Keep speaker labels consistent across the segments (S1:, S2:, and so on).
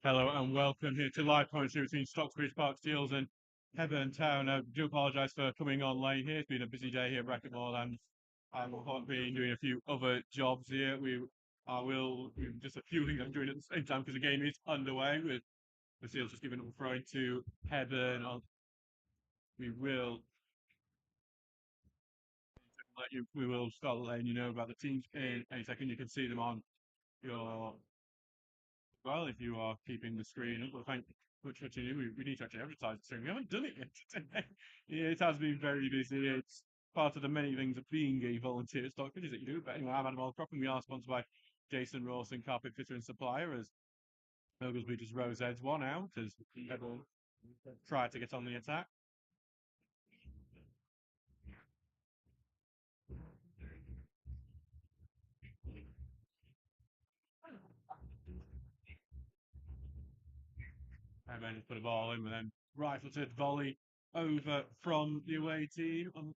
S1: Hello and welcome here to live commentary between Stocksbridge Park Steels and Hebburn Town. I do apologise for coming on late here. It's been a busy day here at Brackettmore and I've been doing a few other jobs here. Just a few things I'm doing at the same time because the game is underway with the Steels just giving up a throw to Hebburn. We will we will start letting you know about the teams in a second. You can see them on your well, if you are keeping the screen up, well, thank you much for tuning in. We need to actually advertise the stream. We haven't done it yet today. Yeah, it has been very busy. It's part of the many things of being a volunteer at Stockbridge that you do. But anyway, I'm Adam Allcroft, and we are sponsored by Jason Rawson, carpet fitter and supplier, as Oglesby just rose edge one out as everyone tried to get on the attack. And then just put a ball in, and then right-footed volley over from the away team. On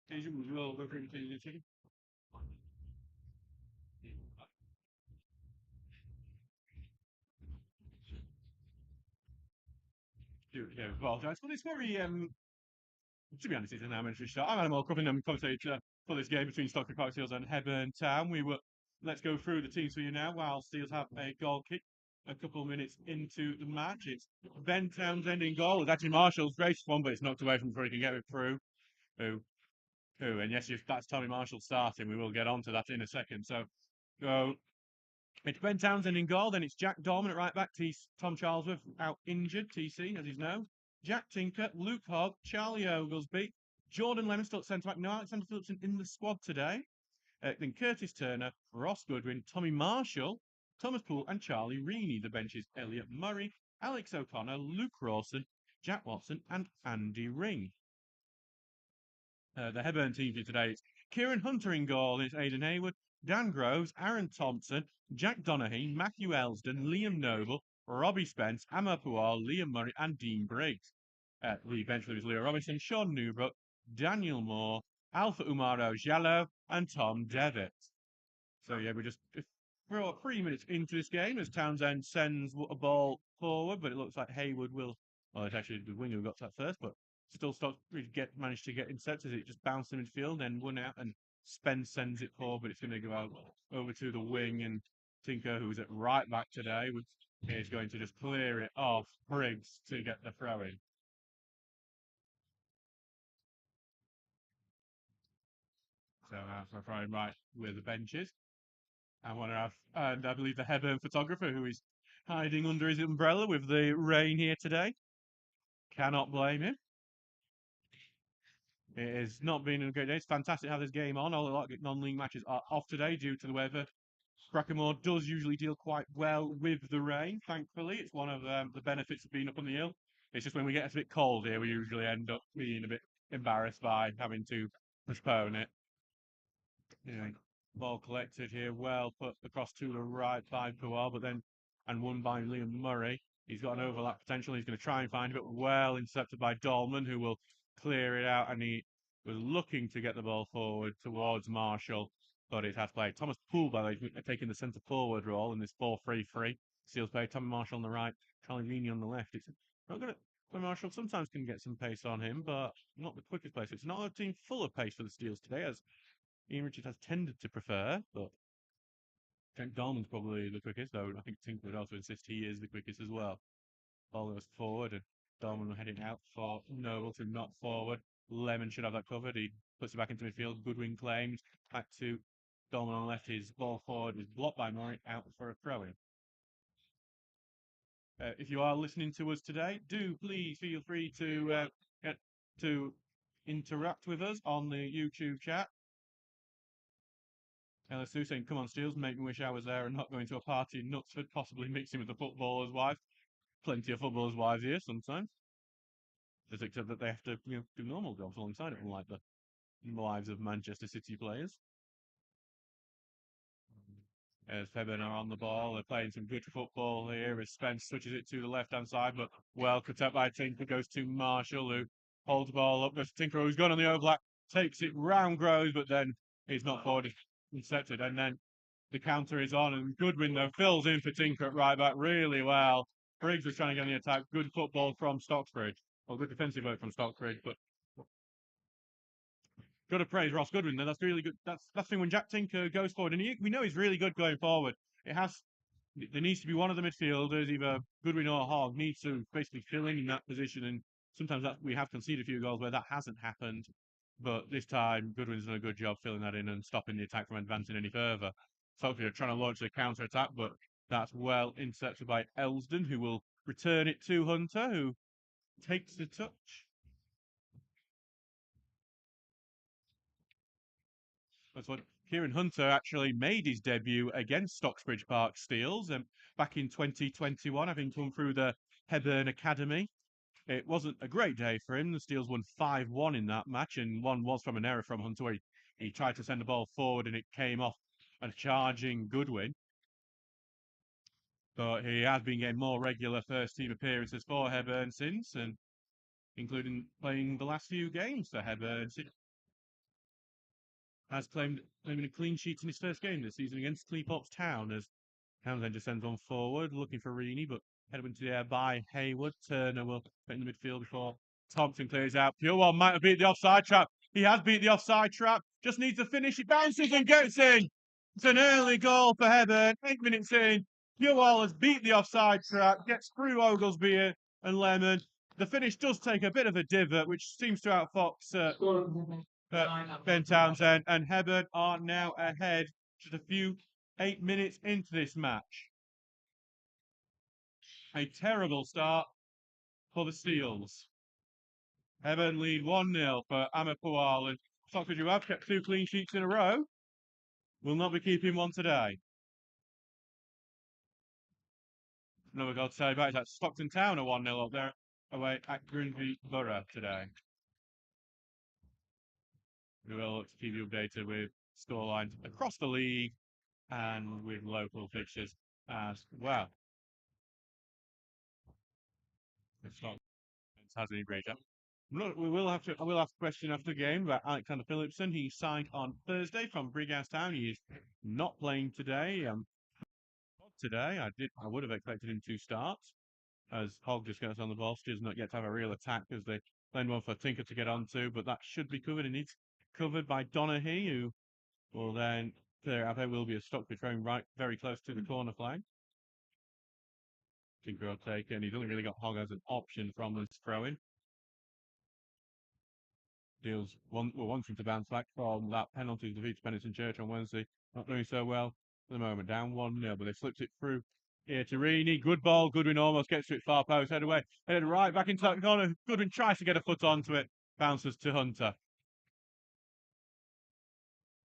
S1: occasion, we will go through the team. Do apologise, but it's very to be honest, it's an amateur shot. I'm Adam Allcroft, and I'm commentator for this game between Stockbridge Park Steels and Hebburn Town. Let's go through the teams for you now. While Steels have a goal kick a couple of minutes into the match, it's Ben Townsend in goal. It's actually Marshall's greatest one, but it's knocked away from before he can get it through. Who, and yes, if that's Tommy Marshall starting. We will get on to that in a second. So it's Ben Townsend in goal. Then it's Jack Dorman at right back. Tom Charlesworth out injured. TC, as he's known. Jack Tinker, Luke Hogg, Charlie Oglesby, Jordan Lemon still at centre back. No Alexander Phillipson in the squad today. Then Curtis Turner, Ross Goodwin, Tommy Marshall, Thomas Poole, and Charlie Reaney. The benches: Elliot Murray, Alex O'Connor, Luke Rawson, Jack Watson, and Andy Ring. The Hebburn team for today is Kieran Hunter in goal. It's Aidan Hayward, Dan Groves, Aaron Thompson, Jack Donaghy, Matthew Elsden, Liam Noble, Robbie Spence, Amar Pual, Liam Murray, and Dean Briggs. The bench was Leo Robinson, Sean Newbrook, Daniel Moore, Alpha Umaro Jallo, and Tom Devitt. So yeah, we're about 3 minutes into this game as Townsend sends a ball forward, but it looks like Hayward will. Well, it's actually the winger who got that first, but still managed to get intercepted. It just bounced in midfield, then won out, and Spence sends it forward, but it's going to go out over to the wing, and Tinker, who's at right back today, is going to just clear it off Briggs to get the throw in. So we're throwing right where the bench is. And I believe the Hebburn photographer who is hiding under his umbrella with the rain here today. Cannot blame him. It has not been a great day. It's fantastic to have this game on. All the non-league matches are off today due to the weather. Brackettmore does usually deal quite well with the rain, thankfully. It's one of the benefits of being up on the hill. It's just when we get a bit cold here, we usually end up being a bit embarrassed by having to postpone it. Yeah, ball collected here, well put across to the right by Pual, but then and won by Liam Murray. He's got an overlap potential. He's going to try and find it, but well intercepted by Dolman, who will clear it out. And he was looking to get the ball forward towards Marshall, but it has played. Thomas Poole, by the way, taking the centre forward role in this 4-3-3. Steals play. Tommy Marshall on the right, Charlie Vini on the left. It's not going to. Marshall sometimes can get some pace on him, but not the quickest pace. It's not a team full of pace for the Steels today, as Ian Richards has tended to prefer, but Trent Dolman's probably the quickest, though I think Tinker would also insist he is the quickest as well. Ball goes forward, and Dolman heading out for Noble to knock forward. Lemon should have that covered. He puts it back into midfield. Goodwin claims. Back to Dolman on the left. His ball forward was blocked by Murray, out for a throw in. If you are listening to us today, do please feel free to interact with us on the YouTube chat. Ella Sue saying, "Come on, Steels, make me wish I was there and not going to a party in Knutsford, possibly mixing with the footballer's wife." Plenty of footballers' wives here sometimes. Just except that they have to do normal jobs alongside it, unlike the wives of Manchester City players. As Hebburn are on the ball, they're playing some good football here as Spence switches it to the left-hand side, but well cut out by Tinker, goes to Marshall, who holds the ball up, goes to Tinker, who's gone on the overlap, takes it round Groves, but then he's not forward, intercepted, and then the counter is on, and Goodwin, though, fills in for Tinker at right back really well. Briggs was trying to get on the attack. Good football from Stocksbridge. Well, good defensive work from Stocksbridge, but got to praise Ross Goodwin. That's really good. That's the thing when Jack Tinker goes forward, and we know he's really good going forward. It has there needs to be one of the midfielders, either Goodwin or Hogg, needs to basically fill in that position. And sometimes we have conceded a few goals where that hasn't happened. But this time, Goodwin's done a good job filling that in and stopping the attack from advancing any further. So they're trying to launch the counter attack, but that's well intercepted by Elsden, who will return it to Hunter, who takes the touch. That's what Kieran Hunter actually made his debut against Stocksbridge Park Steels back in 2021, having come through the Hebburn Academy. It wasn't a great day for him. The Steels won 5-1 in that match, and one was from an error from Hunter where he tried to send the ball forward and it came off a charging Goodwin. But he has been getting more regular first team appearances for Hebburn since, and including playing the last few games for Hebburn. Has claimed a clean sheet in his first game this season against Cleethorpes Town as Townsend just sends on forward, looking for Reaney, but headed into the air by Hayward. Turner will put in the midfield before Thompson clears out. Purewell might have beat the offside trap. He has beat the offside trap. Just needs to finish. He bounces and gets in. It's an early goal for Hebburn. 8 minutes in. Purewell has beat the offside trap, gets through Oglesby and Lemon. The finish does take a bit of a divot, which seems to outfox Ben Townsend, and Hebburn are now ahead just a few 8 minutes into this match. A terrible start for the Steels. Hebburn lead 1-0 for Amapual, and Stockbridge, who have kept 2 clean sheets in a row, will not be keeping one today. Another goal to say about it, that's Stockton Town are 1-0 up there away at Grimsby Borough today. We will look to keep you updated with scorelines across the league and with local fixtures as well. It's not hasn't he, great job. We will have to. I will ask a question after the game about Alexander Phillipson. He signed on Thursday from Brighouse Town. He is not playing today. Today, I would have expected him to start, as Hogg just gets on the ball. Still does not yet to have a real attack as they lend one for Tinker to get onto, but that should be covered. And it's covered by Donaghy, who will then clear out. There will be a Stockbridge thrown right very close to the corner flag. Tinker will take it, and he's only really got Hogg as an option from this throw-in. Deals wanting to bounce back from that penalty defeat to Pennington Church on Wednesday. Not doing so well at the moment. Down 1-0, but they slipped it through here to Reaney. Good ball. Goodwin almost gets to it far post. Head away. Headed right back into that corner. Goodwin tries to get a foot onto it. Bounces to Hunter.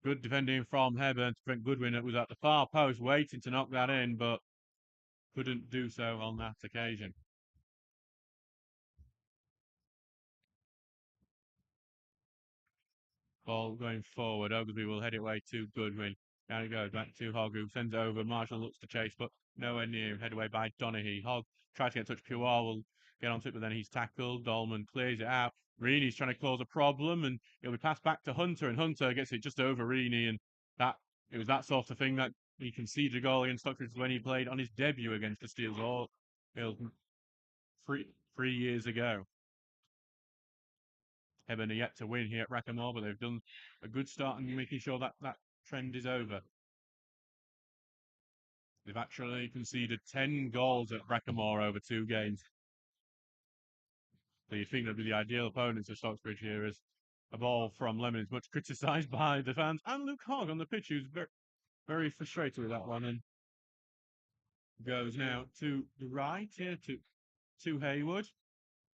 S1: Good defending from Hebburn to prevent Goodwin. It was at the far post waiting to knock that in, but couldn't do so on that occasion. Ball going forward. Oglesby will head it away to Goodwin. Down it goes back to Hogg, who sends it over. Marshall looks to chase, but nowhere near. Head away by Donaghy. Hogg tries to get in touch. Pure will get onto it, but then he's tackled. Dolman clears it out. Reaney's trying to cause a problem, and it'll be passed back to Hunter, and Hunter gets it just over Reaney. And it was that sort of thing that he conceded a goal against Stockbridge when he played on his debut against the Steels all 3 years ago. Hebburn are yet to win here at Rackamore, but they've done a good start in making sure that trend is over. They've actually conceded 10 goals at Rackamore over 2 games. So you'd think that'd be the ideal opponents of Stocksbridge here, as a ball from Lemon is much criticised by the fans and Luke Hogg on the pitch, who's very, very frustrated with that one, and goes now to the right here to Hayward,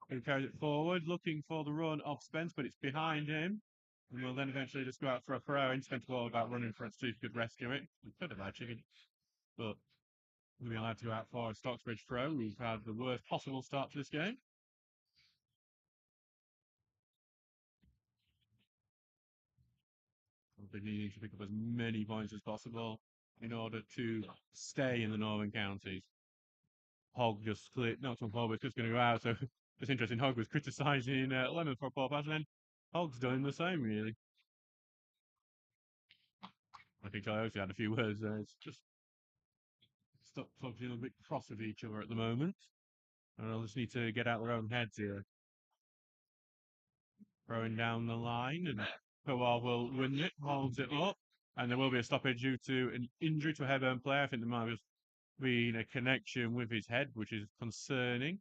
S1: who carries it forward, looking for the run of Spence, but it's behind him. And will then eventually just go out for a throw. And Spence all about running for it, so he could rescue it. He could have actually, but we'll be allowed to go out for a Stocksbridge throw. We've had the worst possible start to this game. They're needing to pick up as many points as possible in order to stay in the Northern Counties. Hogg just knocked on forward, just going to go out. So it's interesting. Hogg was criticising Lemon for a poor pass, and then Hogg's doing the same, really. I think I also had a few words there. It's just stop talking a bit cross of each other at the moment. And they'll just need to get out their own heads here. Throwing down the line, and Kowal will win it, holds it up, and there will be a stoppage due to an injury to a Hebburn player. I think there might have been a connection with his head, which is concerning.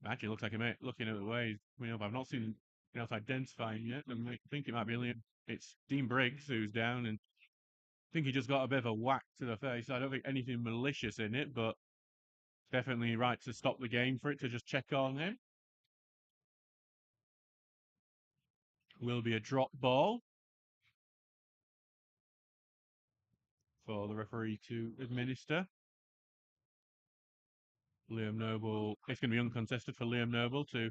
S1: Actually, looks like he may, looking at the way, I've not seen else identifying yet. I think it might be it's Dean Briggs who's down, and I think he just got a bit of a whack to the face. I don't think anything malicious in it, but definitely right to stop the game for it to just check on him. Will be a drop ball for the referee to administer. Liam Noble, it's going to be uncontested for Liam Noble to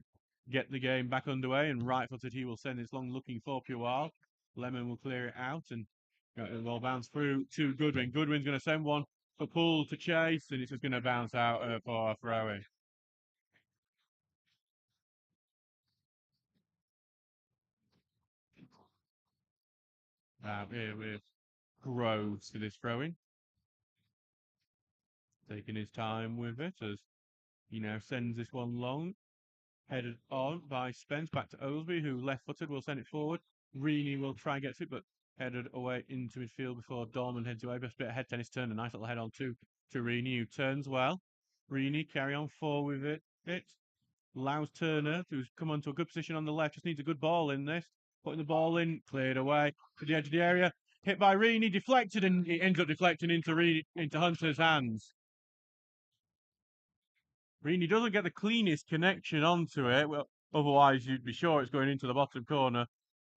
S1: get the game back underway, and right-footed he will send this long looking for Pual. Lemon will clear it out, and it will bounce through to Goodwin. Goodwin's going to send one for Poole to chase, and it's just going to bounce out for a throw-in. Here with Groves for this throw-in. Taking his time with it as he now sends this one long. Headed on by Spence back to Oglesby, who left-footed will send it forward. Reaney will try and get it, but headed away into midfield before Dorman heads away. Best bit of head tennis turn, a nice little head on to Reaney, who turns well. Reaney carry on forward with it. Allows Turner, who's come onto a good position on the left, just needs a good ball in this. Putting the ball in, cleared away to the edge of the area. Hit by Reaney, deflected, and it ends up deflecting into Hunter's hands. Reaney doesn't get the cleanest connection onto it. Well, otherwise you'd be sure it's going into the bottom corner.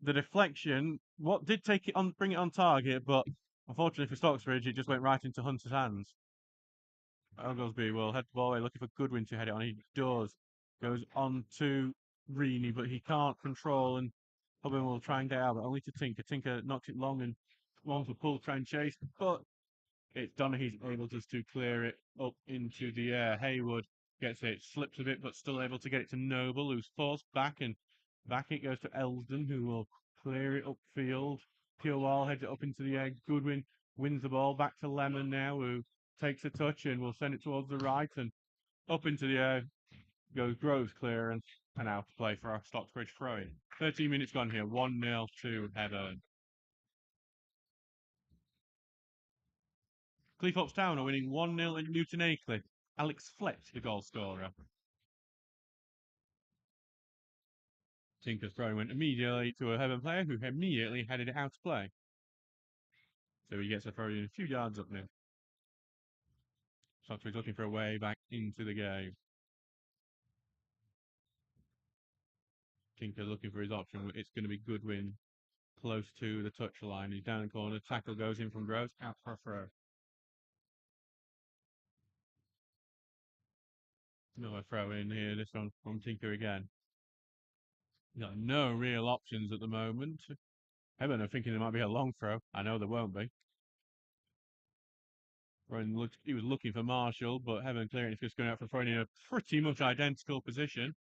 S1: The deflection, what did take it on, bring it on target, but unfortunately for Stocksbridge, it just went right into Hunter's hands. Oglesby will head the ball away, looking for Goodwin to head it on. He does. Goes on to Reaney, but he can't control, and Hubbin will try and get out, but only to Tinker. Tinker knocks it long and long for Pull, try and chase, but it's Donaghy's able just to clear it up into the air. Haywood gets it, slips a bit, but still able to get it to Noble, who's forced back, and back it goes to Elsden, who will clear it upfield. Pual heads it up into the air. Goodwin wins the ball back to Lemon now, who takes a touch and will send it towards the right, and up into the air goes Groves clearance, and out to play for our Stocksbridge throw-in. 13 minutes gone here, 1-0 to Hebburn. Cleethorpes Town are winning 1-0 at Newton Aycliffe. Alex Flett, the goal scorer. Tinker's throw went immediately to a Hebburn player who immediately headed it out to play. So he gets a throw in a few yards up now. Stocksbridge looking for a way back into the game. Tinker looking for his option. It's going to be Goodwin close to the touchline. He's down the corner. Tackle goes in from Groves. Out for a throw. Another throw in here. This one from Tinker again. Got no real options at the moment. Hebburn are thinking there might be a long throw. I know there won't be. He was looking for Marshall, but Hebburn clearing is just going out for throwing in a pretty much identical position.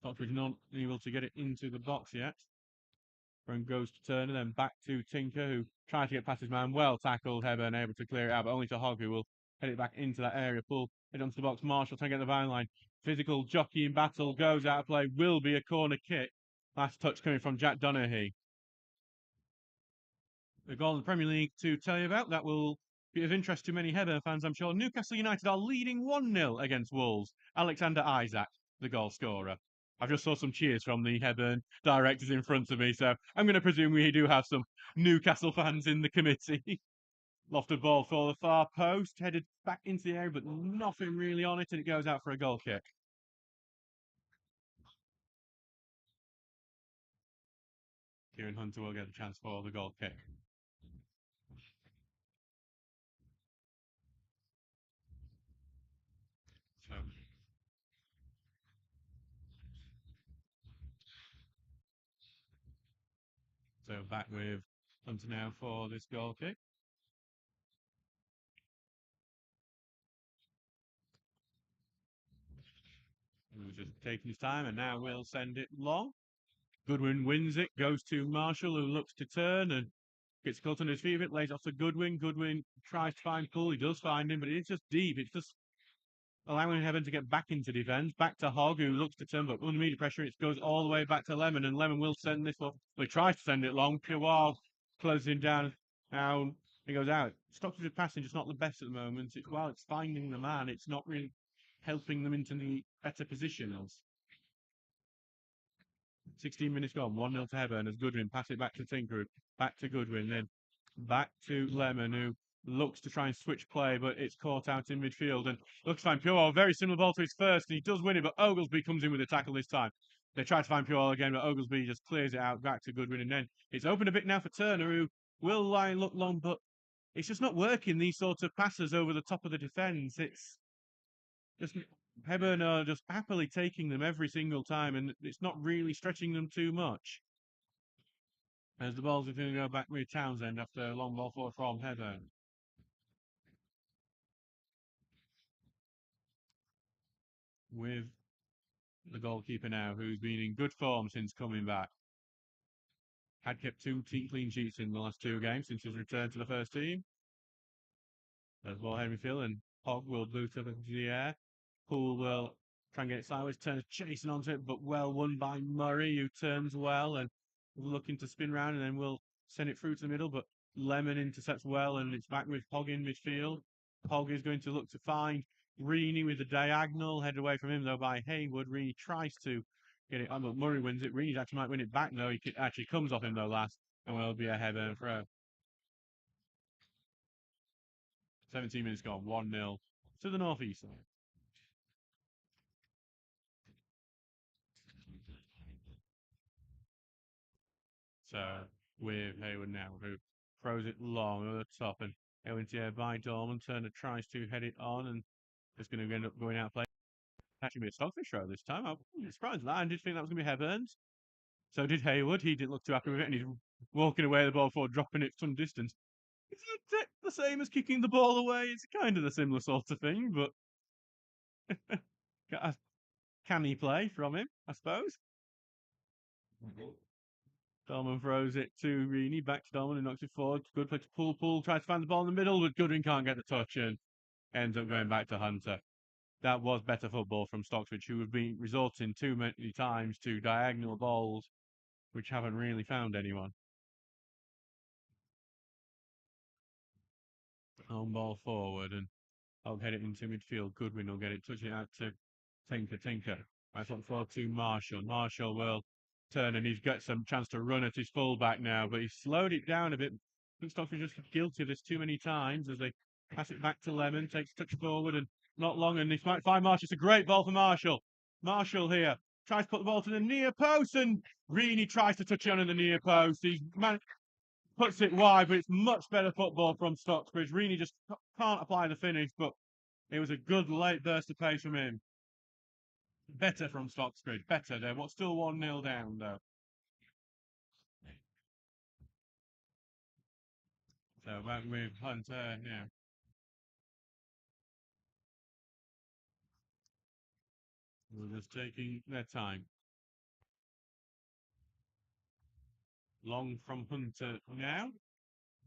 S1: Stocksbridge not able to get it into the box yet. From goes to Turner, then back to Tinker, who tries to get past his man. Well tackled, Hebburn able to clear it out, but only to Hogg, who will head it back into that area. Pull it onto the box. Marshall trying to get the vine line. Physical jockeying battle goes out of play. Will be a corner kick. Last touch coming from Jack Donaghy. The goal in the Premier League to tell you about that will be of interest to many Hebburn fans, I'm sure. Newcastle United are leading 1-0 against Wolves. Alexander Isaac, the goal scorer. I've just saw some cheers from the Hebburn directors in front of me, so I'm going to presume we do have some Newcastle fans in the committee. Lofted ball for the far post, headed back into the area, but nothing really on it, and it goes out for a goal kick. Kieran Hunter will get a chance for the goal kick. So back with Hunter now for this goal kick. He was just taking his time, and now we'll send it long. Goodwin wins it, goes to Marshall, who looks to turn, and Gets caught on his feet a bit, lays off to Goodwin. Goodwin tries to find Poole. He does find him, but it's just deep. It's just allowing Hebburn to get back into defence. Back to Hogg, who looks to turn, but under immediate pressure, it goes all the way back to Lemon, and Lemon will send this one. Well, he tries to send it long. Piwar closing down. Now he goes out. Stocksbridge passing just not the best at the moment. While it's finding the man, it's not really helping them into the better positions. 16 minutes gone, 1-0 to Hebburn as Goodwin pass it back to Tinker, back to Goodwin, then back to Lemon, who looks to try and switch play, but it's caught out in midfield and looks to find Pure. Very similar ball to his first, and he does win it, but Oglesby comes in with a tackle this time. They try to find Pure again, but Oglesby just clears it out back to Goodwin, and then it's opened a bit now for Turner, who will lie and look long, but it's just not working, these sorts of passes over the top of the defence. It's just Hebburn are just happily taking them every single time, and it's not really stretching them too much. As the ball's going to go back with Townsend after a long ball forward from Hebburn. With the goalkeeper now, who's been in good form since coming back. Had kept two clean sheets in the last 2 games since his return to the first team. There's ball Henry Phil, and Hogg will boot up into the air. Poole will try and get it sideways. Turner's chasing onto it, but well won by Murray, who turns well and looking to spin round, and then will send it through to the middle. But Lemon intercepts well, and it's back with Hogg in midfield. Hogg is going to look to find Reaney with the diagonal, headed away from him though by Haywood. Reaney tries to get it on, but Murray wins it. Reaney actually might win it back though. He actually comes off him though last, and will be a Hebburn throw. 17 minutes gone, 1-0 to the northeast side. So with Haywood now, who throws it long over the top, and into the air by Dorman. Turner tries to head it on, and it's going to end up going out of play. Actually, be a Stockfish throw this time. I'm surprised that. I did think that was going to be Heburn's. So did Haywood. He didn't look too happy with it, and he's walking away the ball before dropping it some distance. It's the same as kicking the ball away. It's kind of the similar sort of thing, but got a canny play from him, I suppose. Dolman throws it to Reaney, back to Dolman, who knocks it forward. Good play to Poole. Poole tries to find the ball in the middle, but Goodwin can't get the touch and ends up going back to Hunter. That was better football from Stocksbridge, who have been resorting too many times to diagonal balls, which haven't really found anyone. On ball forward, and I'll head it into midfield. Goodwin will get it, touching it out to Tinker. I thought forward to Marshall. Marshall will turn, and he's got some chance to run at his fullback now, but he's slowed it down a bit. I think Stockbridge just guilty of this too many times as they pass it back to Lemon, takes a touch forward, and not long, and he might find Marshall. It's a great ball for Marshall. Marshall here tries to put the ball to the near post, and Reaney tries to touch it on in the near post. He puts it wide, but it's much better football from Stocksbridge. Reaney just can't apply the finish, but it was a good late burst of pace from him. Better from Stocksbridge. Better there. What's still 1-0 down though. So back with Hunter now. We're just taking their time. Long from Hunter now.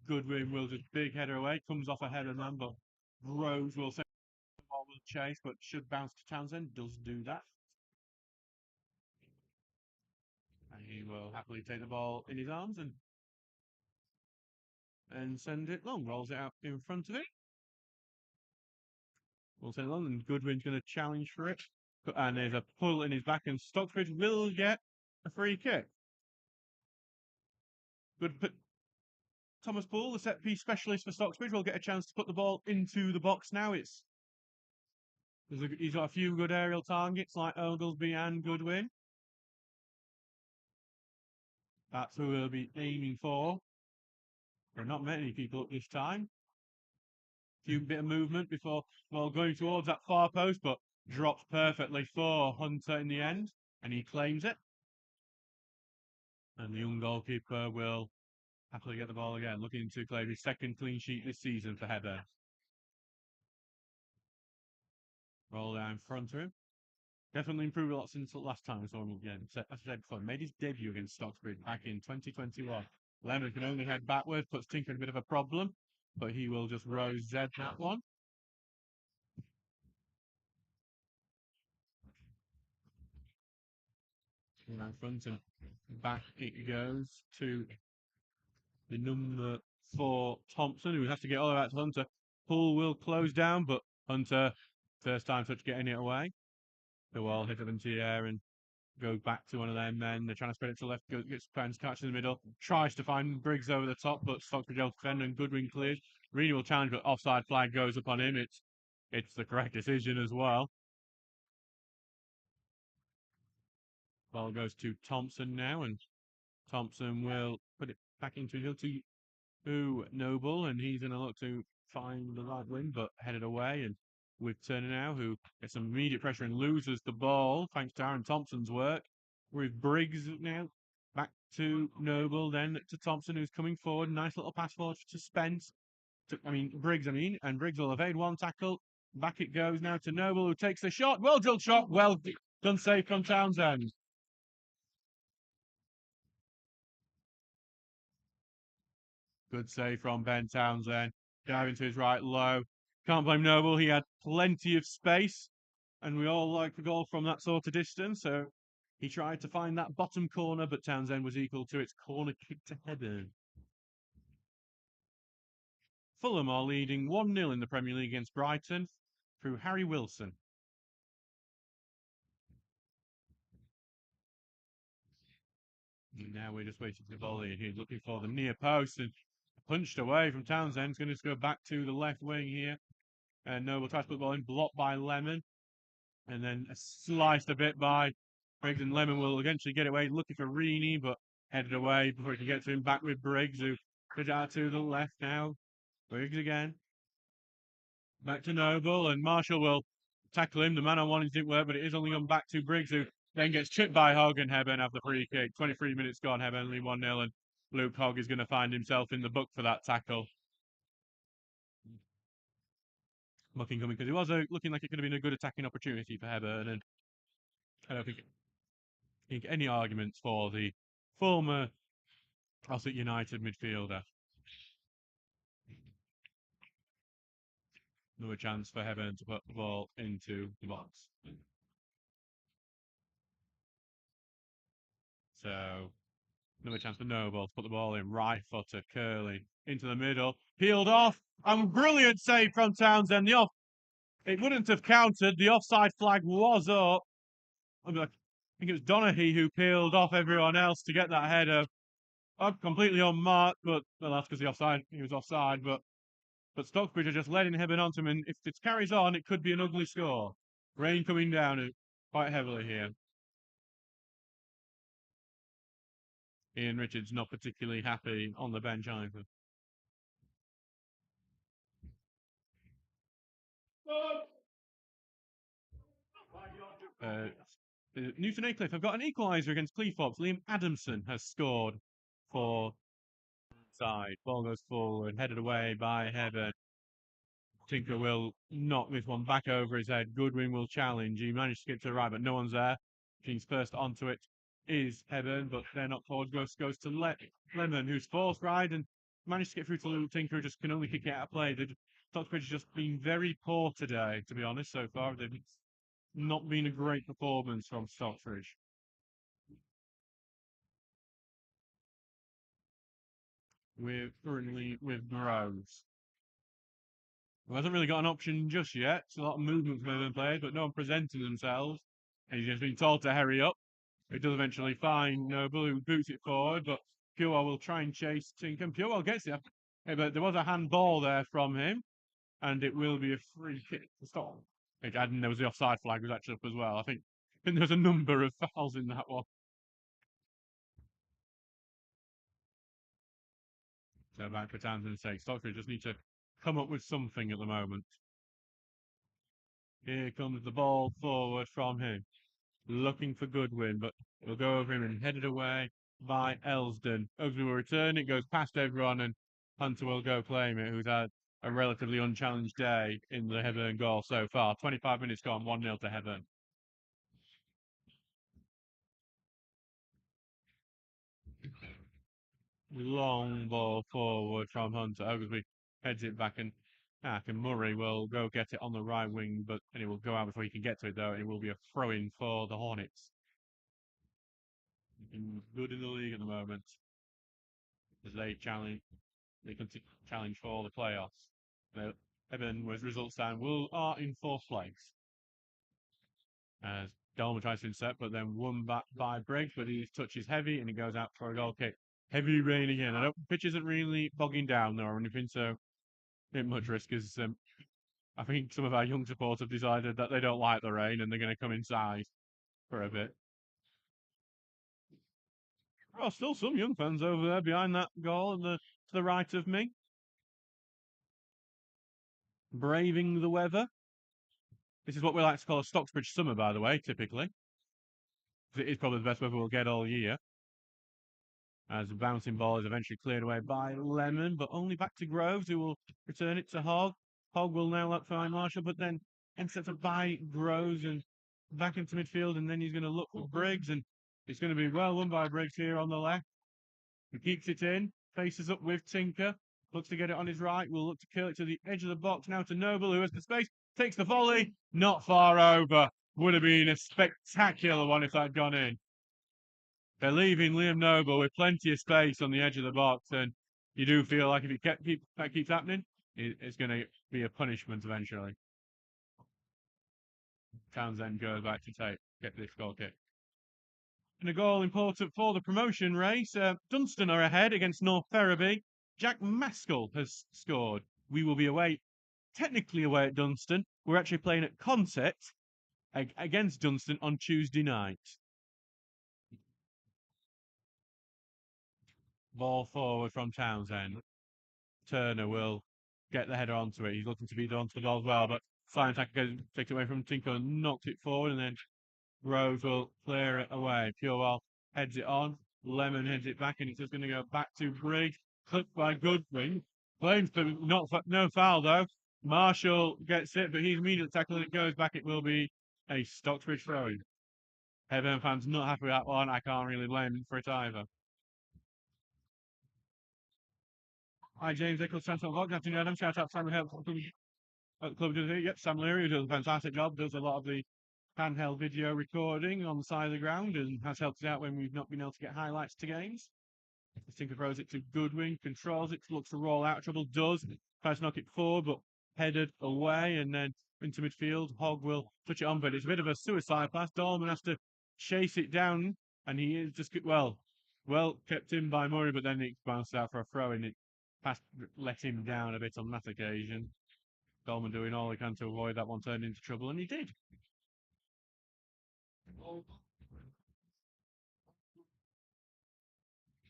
S1: Goodwin will just big header away. Comes off a header man, but Rose will send the ball will chase, but should bounce to Townsend. Does do that. And he will happily take the ball in his arms and send it long. Rolls it out in front of it. We'll send it long, and Goodwin's going to challenge for it. And there's a pull in his back, and Stocksbridge will get a free kick. Good, but Thomas Poole, the set piece specialist for Stocksbridge, will get a chance to put the ball into the box now. He's got a few good aerial targets like Oglesby and Goodwin. That's who we'll be aiming for. There are not many people up this time. Few bit of movement before going towards that far post, but drops perfectly for Hunter in the end, and he claims it. And the young goalkeeper will happily get the ball again, looking to claim his second clean sheet this season for Hebburn. Roll down in front of him. Definitely improved a lot since the last time I saw him again. So, as I said before, made his debut against Stocksbridge back in 2021. Lemon can only head backward, puts Tinker in a bit of a problem, but he will just rose Z that one. In front and back it goes to the number 4 Thompson, who has to get all the way back to Hunter. Pool will close down, but Hunter, first time touch getting it away. The wall hit up into the air and goes back to one of their men. They're trying to spread it to the left, gets Pence catch in the middle, tries to find Briggs over the top, but Stocksbridge able to defend and Goodwin clears. Reedy will challenge, but offside flag goes up on him. It's the correct decision as well. Ball goes to Thompson now, and Thompson will put it back into Hill to Noble, and he's going to look to find the right wing, but headed away. And with Turner now, who gets some immediate pressure and loses the ball, thanks to Aaron Thompson's work. With Briggs now back to Noble, then to Thompson, who's coming forward. Nice little pass forward to Spence. Briggs, and Briggs will evade one tackle. Back it goes now to Noble, who takes the shot. Well drilled shot, well done, save from Townsend. Good save from Ben Townsend. Diving to his right low. Can't blame Noble. He had plenty of space, and we all like a goal from that sort of distance. So he tried to find that bottom corner, but Townsend was equal to its corner kick to Hebburn. Fulham are leading 1-0 in the Premier League against Brighton through Harry Wilson. And now we're just waiting for the volley. He's looking for the near post and punched away from Townsend. He's going to just go back to the left wing here. And Noble tries to put the ball in, blocked by Lemon. And then sliced a bit by Briggs, and Lemon will eventually get away, looking for Reaney, but headed away before he can get to him. Back with Briggs, who goes out to the left now. Briggs again. Back to Noble, and Marshall will tackle him. The man on one didn't work, but it is only gone back to Briggs, who then gets chipped by Hogg, and Hebburn have the free kick. 23 minutes gone, Hebburn only 1-0, and Luke Hogg is going to find himself in the book for that tackle. Looking coming, because it was looking like it could have been a good attacking opportunity for Hebburn, and I don't think any arguments for the former Ossett United midfielder. Another chance for Hebburn to put the ball into the box. So, another chance for Noble to put the ball in. Right footer, Curley into the middle, peeled off, and brilliant save from Townsend. It wouldn't have counted. The offside flag was up. I think it was Donaghy who peeled off everyone else to get that header. Up completely unmarked, but well, that's because he was offside. But Stocksbridge are just letting Hebburn onto him, and if it carries on, it could be an ugly score. Rain coming down quite heavily here. Ian Richards not particularly happy on the bench either. Newton Aycliffe have got an equaliser against Cleethorpes. Liam Adamson has scored for side. Ball goes forward, headed away by Hebburn. Tinker will knock this one back over his head. Goodwin will challenge. He managed to get to the right, but no one's there. King's first onto it is Hebburn, but they're not forward. Goes to Lemon, who's forced ride and managed to get through to Tinker, who just can only kick it out of play. Stocksbridge has just been very poor today, to be honest, so far. They've not been a great performance from Stocksbridge. We're currently with Burrows, who hasn't really got an option just yet. It's a lot of movement from other players, but no one presenting themselves. And he's just been told to hurry up. It does eventually find Noble, who boots it forward, but Purewell will try and chase Tinkham. Purewell gets it, but there was a handball there from him, and it will be a free kick to stop. And there was the offside flag was actually up as well. I think there's a number of fouls in that one. So back for Townsend's sake, Stockbridge just need to come up with something at the moment. Here comes the ball forward from him, looking for Goodwin, but he'll go over him and headed away by Elsden. Elsden will return, it goes past everyone, and Hunter will go claim it, who's had a relatively unchallenged day in the Hebburn goal so far. 25 minutes gone, 1-0 to Hebburn. Long ball forward from Hunter. Oglesby heads it back and Murray will go get it on the right wing, but and it will go out before he can get to it though, and it will be a throw-in for the Hornets. Good in the league at the moment as they continue to challenge for the playoffs. Now, Hebburn was results down are in fourth place as Dolman tries to intercept, but then won back by Briggs, but his touch is heavy and he goes out for a goal kick. Heavy rain again. I don't pitch isn't really bogging down though or anything, so not much risk as I think some of our young supporters have decided that they don't like the rain and they're going to come inside for a bit. Oh, still some young fans over there behind that goal and to the right of me. Braving the weather. This is what we like to call a Stocksbridge summer, by the way, typically. It is probably the best weather we'll get all year. As the bouncing ball is eventually cleared away by Lemon, but only back to Groves, who will return it to Hogg. Hogg will now look for Marshall, but then intercepted by Groves and back into midfield, and then he's going to look for Briggs, and it's going to be well won by Briggs here on the left. He keeps it in, faces up with Tinker, looks to get it on his right, will look to curl it to the edge of the box, now to Noble, who has the space, takes the volley, not far over. Would have been a spectacular one if that had gone in. They're leaving Liam Noble with plenty of space on the edge of the box, and you do feel like if that keeps happening, it's going to be a punishment eventually. Townsend goes back to get this goal kick. And a goal important for the promotion race. Dunstan are ahead against North Ferriby. Jack Maskell has scored. We will be technically away at Dunstan. We're actually playing at Consett against Dunstan on Tuesday night. Ball forward from Townsend. Turner will get the header onto it. He's looking to beat onto the goal as well, but Simon Tacker takes it away from Tinker and knocks it forward, and then Groves will clear it away. Purewell heads it on. Lemon heads it back, and it's just going to go back to Briggs. Clipped by Goodwin. Claims for no foul though. Marshall gets it, but he's immediately tackled. It goes back. It will be a Stocksbridge throw-in. Hebburn fans not happy with that one. I can't really blame them for it either. Hi, James Nichols, Transport Vlog. Good afternoon, Adam. Shout out to Simon Help at the club. Yep, Sam Leary, who does a fantastic job, does a lot of the handheld video recording on the side of the ground and has helped us out when we've not been able to get highlights to games. Tinker throws it to Goodwin, controls it, looks to roll out trouble, does, tries to knock it forward, but headed away and then into midfield. Hogg will touch it on, but it's a bit of a suicide pass. Dolman has to chase it down, and he is just, well kept in by Murray, but then it bounced out for a throw, and it let him down a bit on that occasion. Dolman doing all he can to avoid that one turning into trouble, and he did.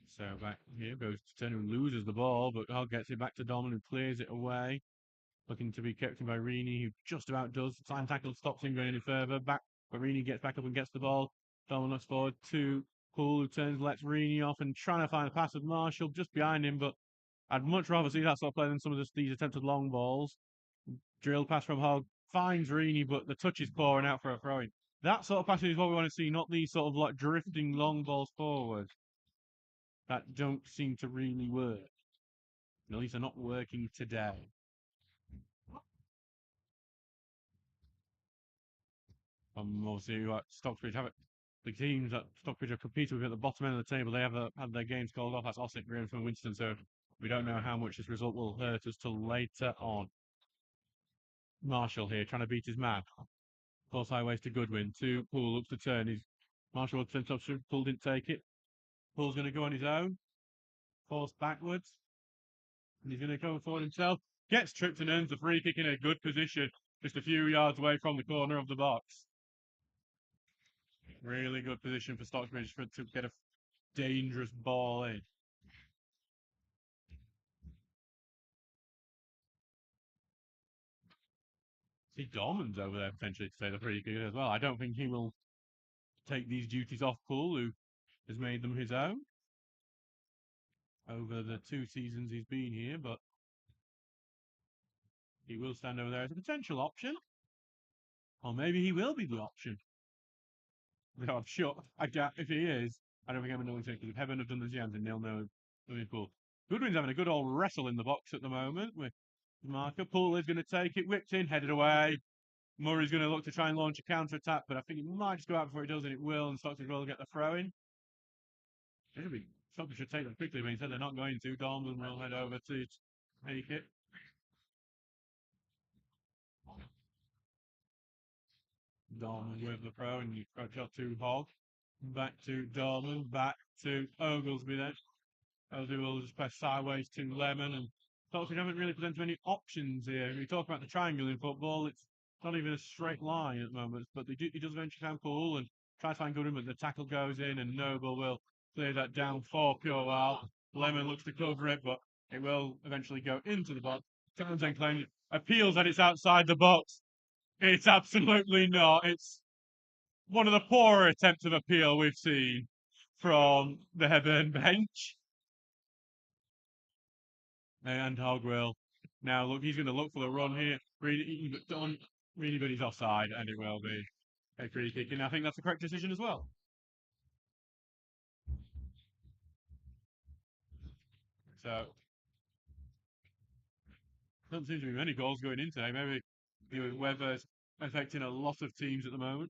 S1: So back here goes to Turner, who loses the ball, but Hogg gets it back to Dolman, who clears it away. Looking to be kept in by Rini, who just about does. Time tackle stops him going any further. Back, but Rini gets back up and gets the ball. Dolman looks forward to Poole, who turns, lets Rini off and trying to find a pass with Marshall just behind him, but I'd much rather see that sort of play than some of these attempted long balls. Drill pass from Hogg finds Rini, but the touch is pouring out for a throw-in. That sort of passing is what we want to see, not these sort of like drifting long balls forward that don't seem to really work. At least they're not working today. Obviously, Stocksbridge have it. The teams that Stockbridge are competing with at the bottom end of the table, they have had their games called off. That's Ossick, Graham from Winston, so we don't know how much this result will hurt us till later on. Marshall here trying to beat his man. Force highways to Goodwin. To Poole, looks to turn. Marshall would send option. Poole didn't take it. Poole's going to go on his own. Force backwards. And he's going to go forward himself. Gets tripped and earns the free kick in a good position, just a few yards away from the corner of the box. Really good position for Stocksbridge to get a dangerous ball in. See Dorman's over there potentially to say the free kick as well. I don't think he will take these duties off Poole, who has made them his own over the 2 seasons he's been here, but he will stand over there as a potential option. Or maybe he will be the option. I'm sure. If he is, I don't think Hebburn will take it. If Hebburn have done the Giants, then they'll know Liverpool. Goodwin's having a good old wrestle in the box at the moment with Marker. Poole is going to take it, whipped in, headed away. Murray's going to look to try and launch a counter attack, but I think it might just go out before it does, and it will, and Stocksbridge will get the throw in. Stocksbridge should take that quickly, but instead they're not going to. Dorman will head over to take it. Dorman with the throw, and you've got to Hogg. Back to Dorman, back to Oglesby then. Oglesby will just press sideways to Lemon, and Stocksbridge haven't really presented any options here. We talk about the triangle in football, it's not even a straight line at the moment, but he does eventually find Poole and try to find Goodwin, but the tackle goes in, and Noble will clear that down for Purewell. Lemon looks to cover it, but it will eventually go into the box. Townsend claims appeals that it's outside the box. It's absolutely not. It's one of the poorer attempts of appeal we've seen from the Hebburn bench. And Hogg will now look. He's going to look for the run here. Really, but he's offside, and it will be a free kick. And I think that's the correct decision as well. So, doesn't seem to be many goals going in today. Maybe weather's affecting a lot of teams at the moment.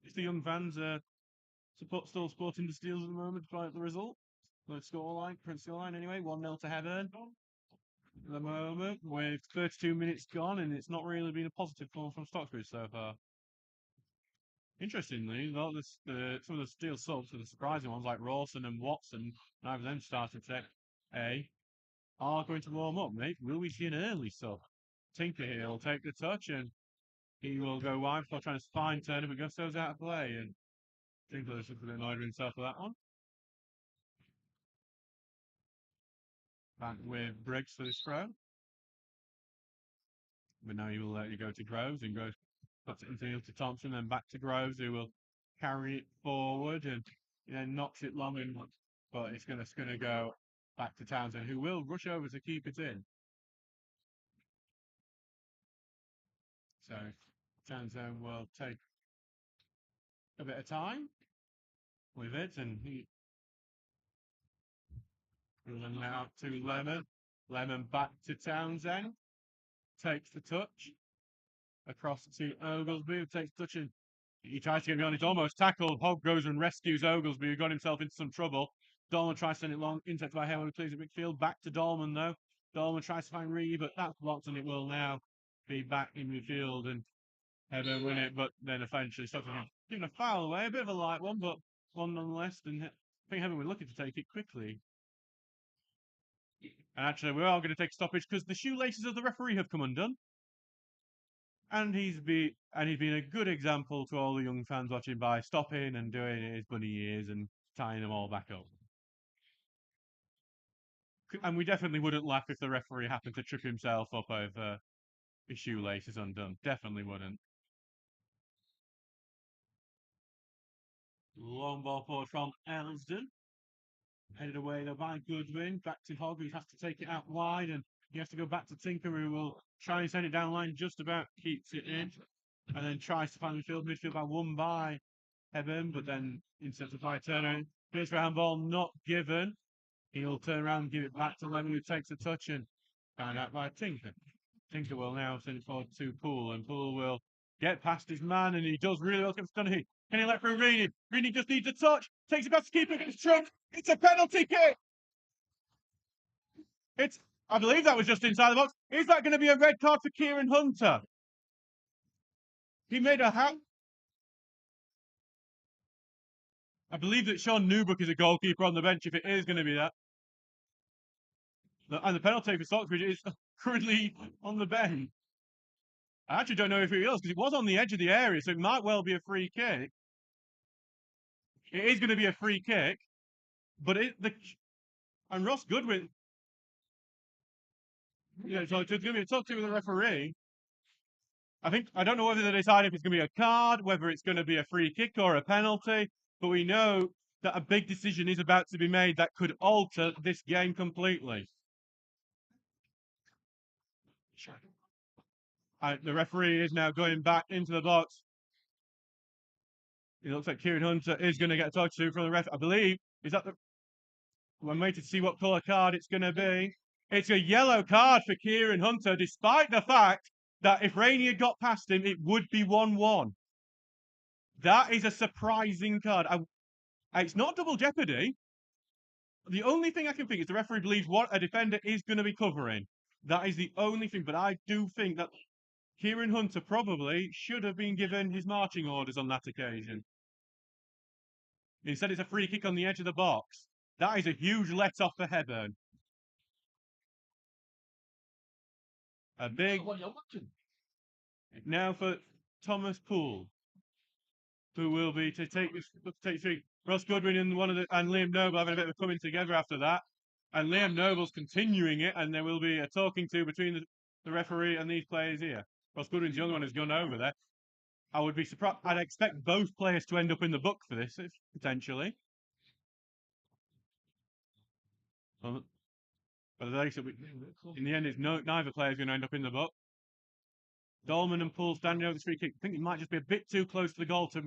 S1: Is the young fans still supporting the Steels at the moment, despite the result? The scoreline, current scoreline anyway, 1-0 to Hebburn. At the moment, with 32 minutes gone, and it's not really been a positive form from Stocksbridge so far. Interestingly, some of the steel subs are the surprising ones like Rawson and Watson, neither of them started today, are going to warm up. Maybe will we see an early sub? Tinker here will take the touch and he will go wide before trying to spine turn it, but Gusto's out of play. And Tinker is a bit annoyed with himself for that one. Back with Briggs for this throw. But now he will let you go to Groves, and Groves puts it into to Thompson, then back to Groves, who will carry it forward and then knocks it long, but it's going to go back to Townsend, who will rush over to keep it in. So Townsend will take a bit of time with it, and he will now to Lemon. Lemon back to Townsend, takes the touch across to Oglesby, who takes touch and he tries to get beyond. It's almost tackled. Hogg goes and rescues Oglesby, who got himself into some trouble. Dolman tries to send it long, intercepted by Hale, who clears it midfield. Back to Dolman, though. Dolman tries to find Reed, but that's blocked, and it will now be back in midfield and Hebburn win it. But then eventually stopping him, giving a foul away, a bit of a light one, but one nonetheless. And I think Hebburn were looking to take it quickly. And actually, we are going to take a stoppage because the shoelaces of the referee have come undone. And he's been a good example to all the young fans watching by stopping and doing his bunny ears and tying them all back up. And we definitely wouldn't laugh if the referee happened to trip himself up over his shoelaces undone. Definitely wouldn't. Long ball forward from Elsden. Headed away though by Goodwin. Back to Hogg, who has to take it out wide, and he has to go back to Tinker, who will try and send it down line, just about keeps it in, and then tries to find midfield by one by Hebburn, but then intercepted by Turner. Here's for handball, not given. He'll turn around and give it back to Lemon, who takes a touch and found out by Tinker. Tinker will now send it forward to Poole, and Poole will get past his man, and he does really well against Donaghy. Can he let through Reedy? Reedy just needs a touch, takes it past the keeper, it's trumped. It's a penalty kick! I believe that was just inside the box. Is that going to be a red card for Kieran Hunter? He made a hat. I believe that Sean Newbrook is a goalkeeper on the bench if it is going to be that. And the penalty for Stocksbridge is currently on the bench. I actually don't know if it is because it was on the edge of the area, so it might well be a free kick. It is going to be a free kick, but and Ross Goodwin. Yeah, so it's going to be a talk to with the referee. I don't know whether they decide if it's going to be a card, whether it's going to be a free kick or a penalty, but we know that a big decision is about to be made that could alter this game completely. The referee is now going back into the box. It looks like Kieran Hunter is going to get talked to from the ref. I believe Is that the... I'm waiting to see what colour card it's going to be. It's a yellow card for Kieran Hunter, despite the fact that if Rainey had got past him, it would be 1-1. That is a surprising card. It's not double jeopardy. The only thing I can think is the referee believes what a defender is going to be covering. That is the only thing. But I do think that Kieran Hunter probably should have been given his marching orders on that occasion. Instead, it's a free kick on the edge of the box. That is a huge let-off for Hebburn. A big... Now for Thomas Poole, who will be to take three. Ross Goodwin and Liam Noble having a bit of a coming together after that. And Liam Noble's continuing it, and there will be a talking to between the referee and these players here. Ross Goodwin's the only one who's gone over there. I would be surprised. I'd expect both players to end up in the book for this, potentially. But in the end, it's neither player's going to end up in the book. Dolman and Poole standing over the free kick. I think it might just be a bit too close to the goal to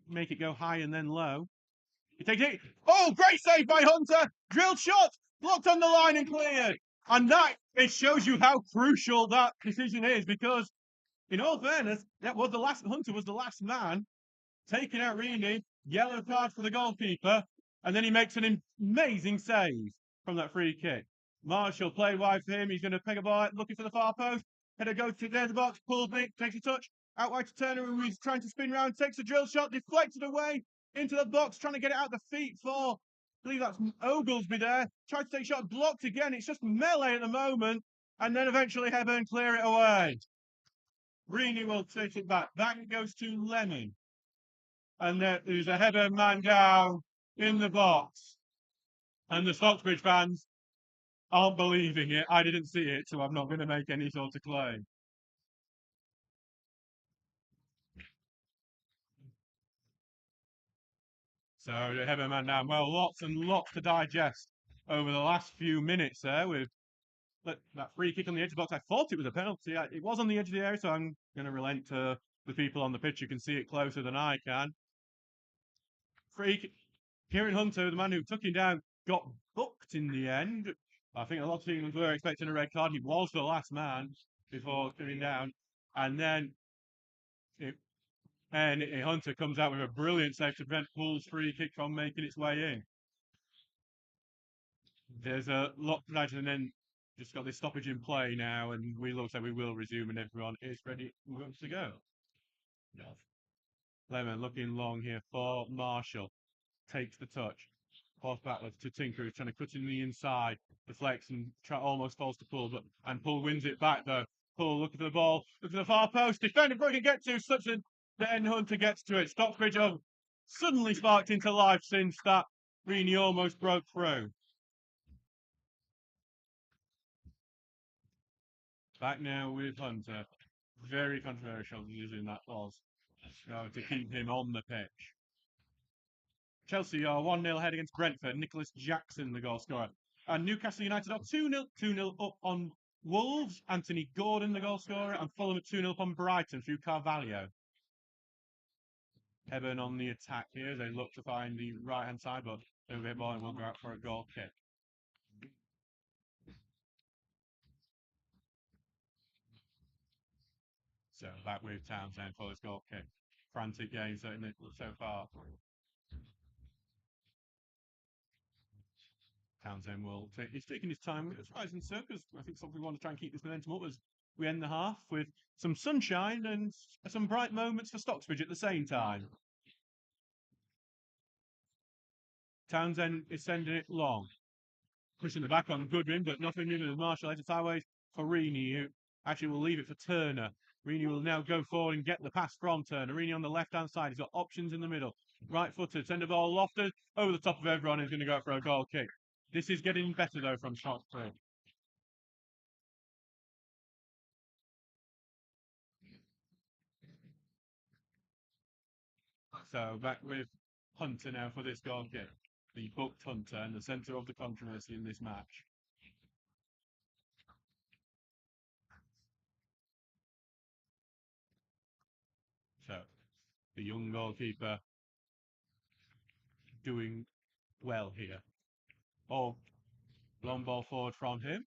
S1: make it go high and then low. He takes it. Oh, great save by Hunter! Drilled shot! Blocked on the line and cleared! And that, it shows you how crucial that decision is, because, in all fairness, Hunter was the last man taking out Reaney, yellow card for the goalkeeper, and then he makes an amazing save from that free kick. Marshall play wide for him. He's going to peg a ball, looking for the far post. Header goes to the box, pulls me, takes a touch, out wide to Turner, who he's trying to spin round, takes a drill shot, deflected away into the box, trying to get it out the feet for, I believe that's Oglesby there. Tried to take a shot, blocked again. It's just melee at the moment, and then eventually Hebburn clear it away. Reaney will take it back. Back goes to Lemon. And there's a Hebburn man down in the box. And the Stocksbridge fans aren't believing it. I didn't see it, so I'm not going to make any sort of claim. So the Hebburn man down. Well, lots and lots to digest over the last few minutes there with that free kick on the edge of the box. I thought it was a penalty. It was on the edge of the area, so I'm going to relent to the people on the pitch who can see it closer than I can. Free kick. Kieran Hunter, the man who took him down, got booked in the end. I think a lot of people were expecting a red card. He was the last man before coming down. And then Hunter comes out with a brilliant save to prevent Poole's free kick from making its way in. There's a lot of and then just got this stoppage in play now, and we look like we will resume, and everyone is ready to go. Lemon looking long here for Marshall. Takes the touch. Falls backwards to Tinker, who's trying to cut in the inside. Deflects and almost falls to Poole, and Poole wins it back though. Poole looking for the ball, looking for the far post. Defender before he can get to such a. Then Hunter gets to it. Stocksbridge have suddenly sparked into life since that Reaney almost broke through. Back now with Hunter. Very controversial decision that was. To keep him on the pitch. Chelsea are 1-0 ahead against Brentford. Nicholas Jackson, the goal scorer. And Newcastle United are 2-0 up on Wolves. Anthony Gordon, the goal scorer. And Fulham are 2-0 up on Brighton through Carvalho. Hebburn on the attack here. They look to find the right-hand side, but they'll get ball and will go out for a goal kick. So back with Townsend for his goal kick. Frantic game so far. Townsend will take. He's taking his time with rising circus. I think something we want to try and keep this momentum up as we end the half with some sunshine and some bright moments for Stocksbridge at the same time. Townsend is sending it long. Pushing the back on Goodwin, but nothing new as Marshall heads sideways for Reaney, who actually will leave it for Turner. Reaney will now go forward and get the pass from Turner. Reaney on the left-hand side. He's got options in the middle. Right-footed, send the ball lofted over the top of everyone. He's going to go for a goal kick. This is getting better, though, from Stocksbridge. So back with Hunter now for this goal kick. The booked Hunter and the centre of the controversy in this match. So the young goalkeeper doing well here. Oh, long ball forward from him.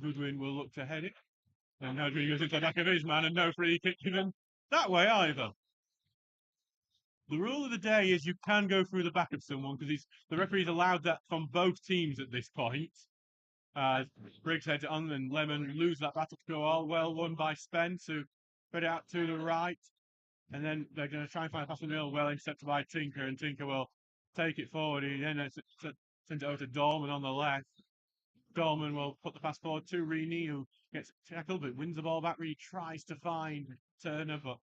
S1: Goodwin will look to head it. And Goodwin goes into the back of his man and no free kick given that way either. The rule of the day is you can go through the back of someone because the referee's allowed that from both teams at this point. Briggs heads it on and Lemon lose that battle to go all well won by Spence who spread it out to the right. And then they're going to try and find a pass in the middle, well intercepted by Tinker, and Tinker will take it forward. He then sends it over to Dorman on the left. Dorman will put the pass forward to Rini, who gets tackled but wins the ball back. Rini tries to find Turner, but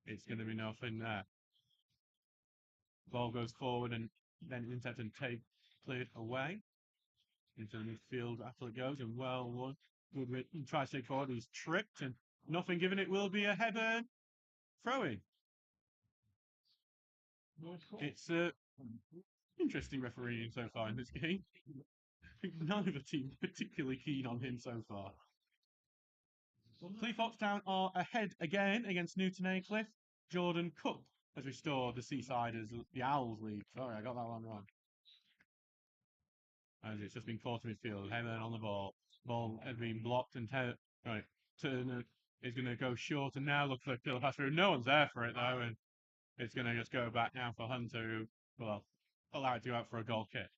S1: it's going to be nothing there. Ball goes forward and then intercepted and cleared away into the midfield after it goes, and well won. Goodwin tries to take forward, he's tripped, and nothing given. It will be a Hebburn throw-in. It's interesting refereeing so far in this game. I think none of the team particularly keen on him so far. Cleeve Foxtown are ahead again against Newton Aycliffe. Jordan Cook has restored the Seasiders, the Owls League. Sorry, I got that one wrong. As it's just been caught in midfield. Heyman on the ball. Ball had been blocked and right. Turner is going to go short and now look for a killer pass through. No one's there for it though, and it's going to just go back now for Hunter, who, well, allowed to go out for a goal kick.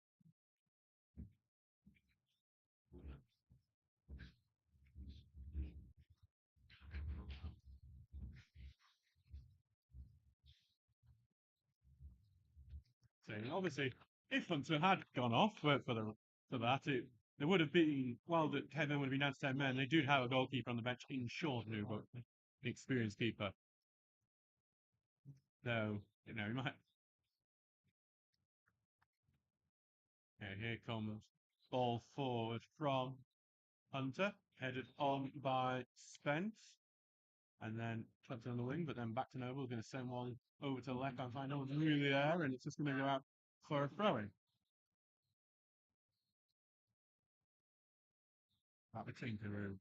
S1: So obviously, if Hunter had gone off for that, there would have been, well, that Kevin would have been down to 10 men. They do have a goalkeeper on the bench in Short, who, but an experienced keeper. So, he might. And here comes ball forward from Hunter, headed on by Spence, and then flipped on the wing, but then back to Noble, going to send one over to the left hand side. No one's really there, and it's just going to go out for a throw-in. At the Tinker room.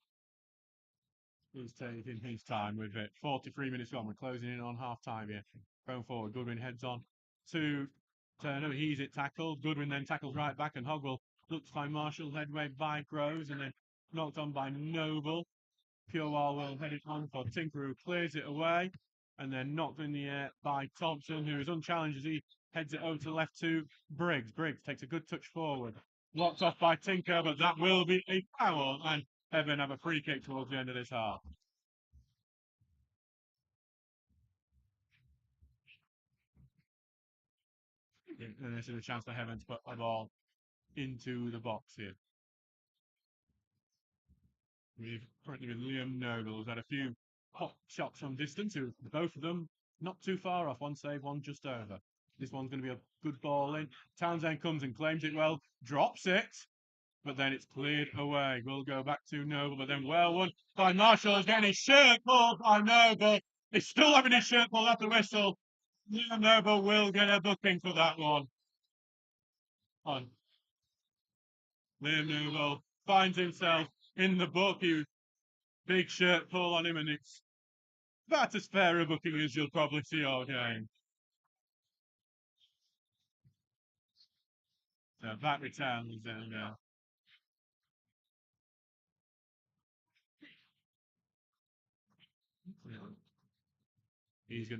S1: He's taking his time with it. 43 minutes gone. We're closing in on half time here. Going forward, Goodwin heads on to Turner. He's it tackled. Goodwin then tackles right back, and Hogwell looks by Marshall, headway by Groves, and then knocked on by Noble. Purewall will head it on for Tinker, who clears it away, and then knocked in the air by Thompson, who is unchallenged as he heads it over to the left to Briggs. Briggs takes a good touch forward. Blocked off by Tinker, but that will be a foul, and Hebburn have a free kick towards the end of this half. And this is a chance for Hebburn to put the ball into the box here. We've currently with Liam Noble, who's had a few hot shots from distance, who both of them not too far off. One save, one just over. This one's going to be a good ball in. Townsend comes and claims it well, drops it, but then it's cleared away. We'll go back to Noble, but then well won by Marshall. He's getting his shirt pulled by Noble. He's still having his shirt pulled at the whistle. Liam Noble will get a booking for that one. On. Liam Noble finds himself in the book. He big shirt pull on him, and it's about as fair a booking as you'll probably see all game. So back returns and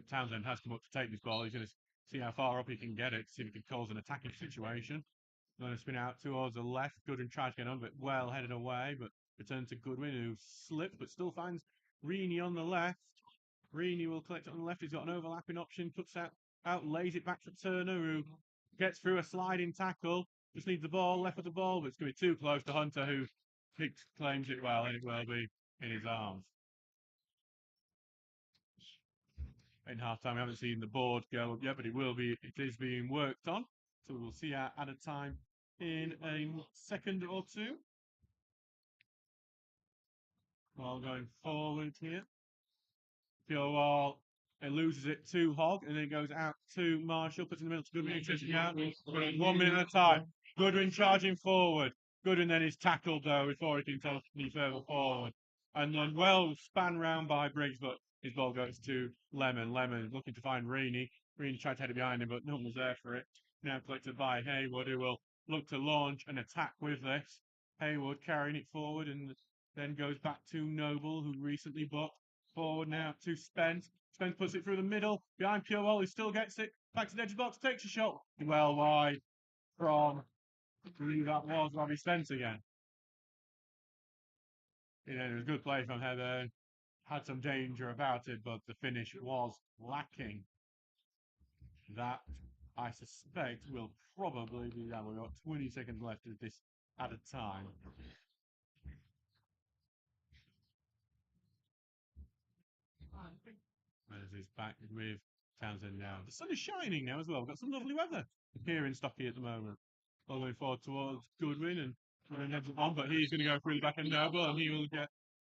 S1: Townsend has come up to take this ball. He's going to see how far up he can get it, see if he can cause an attacking situation. Going to spin out towards the left. Goodwin tries to get on, but well headed away, but returns to Goodwin, who slips, but still finds Reaney on the left. Reaney will collect it on the left. He's got an overlapping option, cuts out, lays it back to Turner, who gets through a sliding tackle. Just needs the ball, left of the ball, but it's going to be too close to Hunter, who claims it well, and it will be in his arms. In half time, we haven't seen the board go up yet, but it is being worked on. So we'll see our added time in a second or two. While going forward here. Purewall, it loses it to Hogg, and then it goes out to Marshall, puts in the middle to Goodwin, chasing out. 1 minute at a time. Goodwin charging forward. Goodwin then is tackled though before he can take any further forward. And then well span round by Briggs, but his ball goes to Lemon. Lemon looking to find Reaney. Reaney tried to head it behind him, but no one was there for it. Now collected by Haywood, who will look to launch an attack with this. Haywood carrying it forward and then goes back to Noble, who recently booked. Forward now to Spence. Spence puts it through the middle, behind Purewell, who still gets it. Back to the edge of the box, takes a shot. Well wide from, I believe that was Robbie Spence again. It was a good play from Hebburn. Had some danger about it, but the finish was lacking. That, I suspect, will probably be that. We've got 20 seconds left of this at a time. As is back with Townsend now. The sun is shining now as well. We've got some lovely weather here in Stocky at the moment. Going forward towards Goodwin and heads on, but he's going to go through the back end Noble and he will get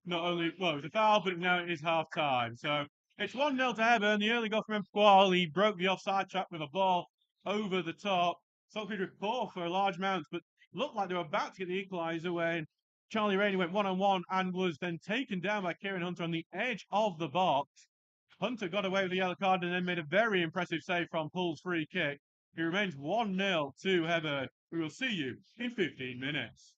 S1: not only, well, it was a foul, but now it is half time. So it's 1-0 to Hebburn. The early goal from Empqual. He broke the offside trap with a ball over the top. Stockbridge were poor for a large amount, but looked like they were about to get the equaliser when Charlie Rainey went one-on-one and was then taken down by Kieran Hunter on the edge of the box. Hunter got away with the yellow card and then made a very impressive save from Pull's free kick. He remains 1-0 to Hebburn. We will see you in 15 minutes.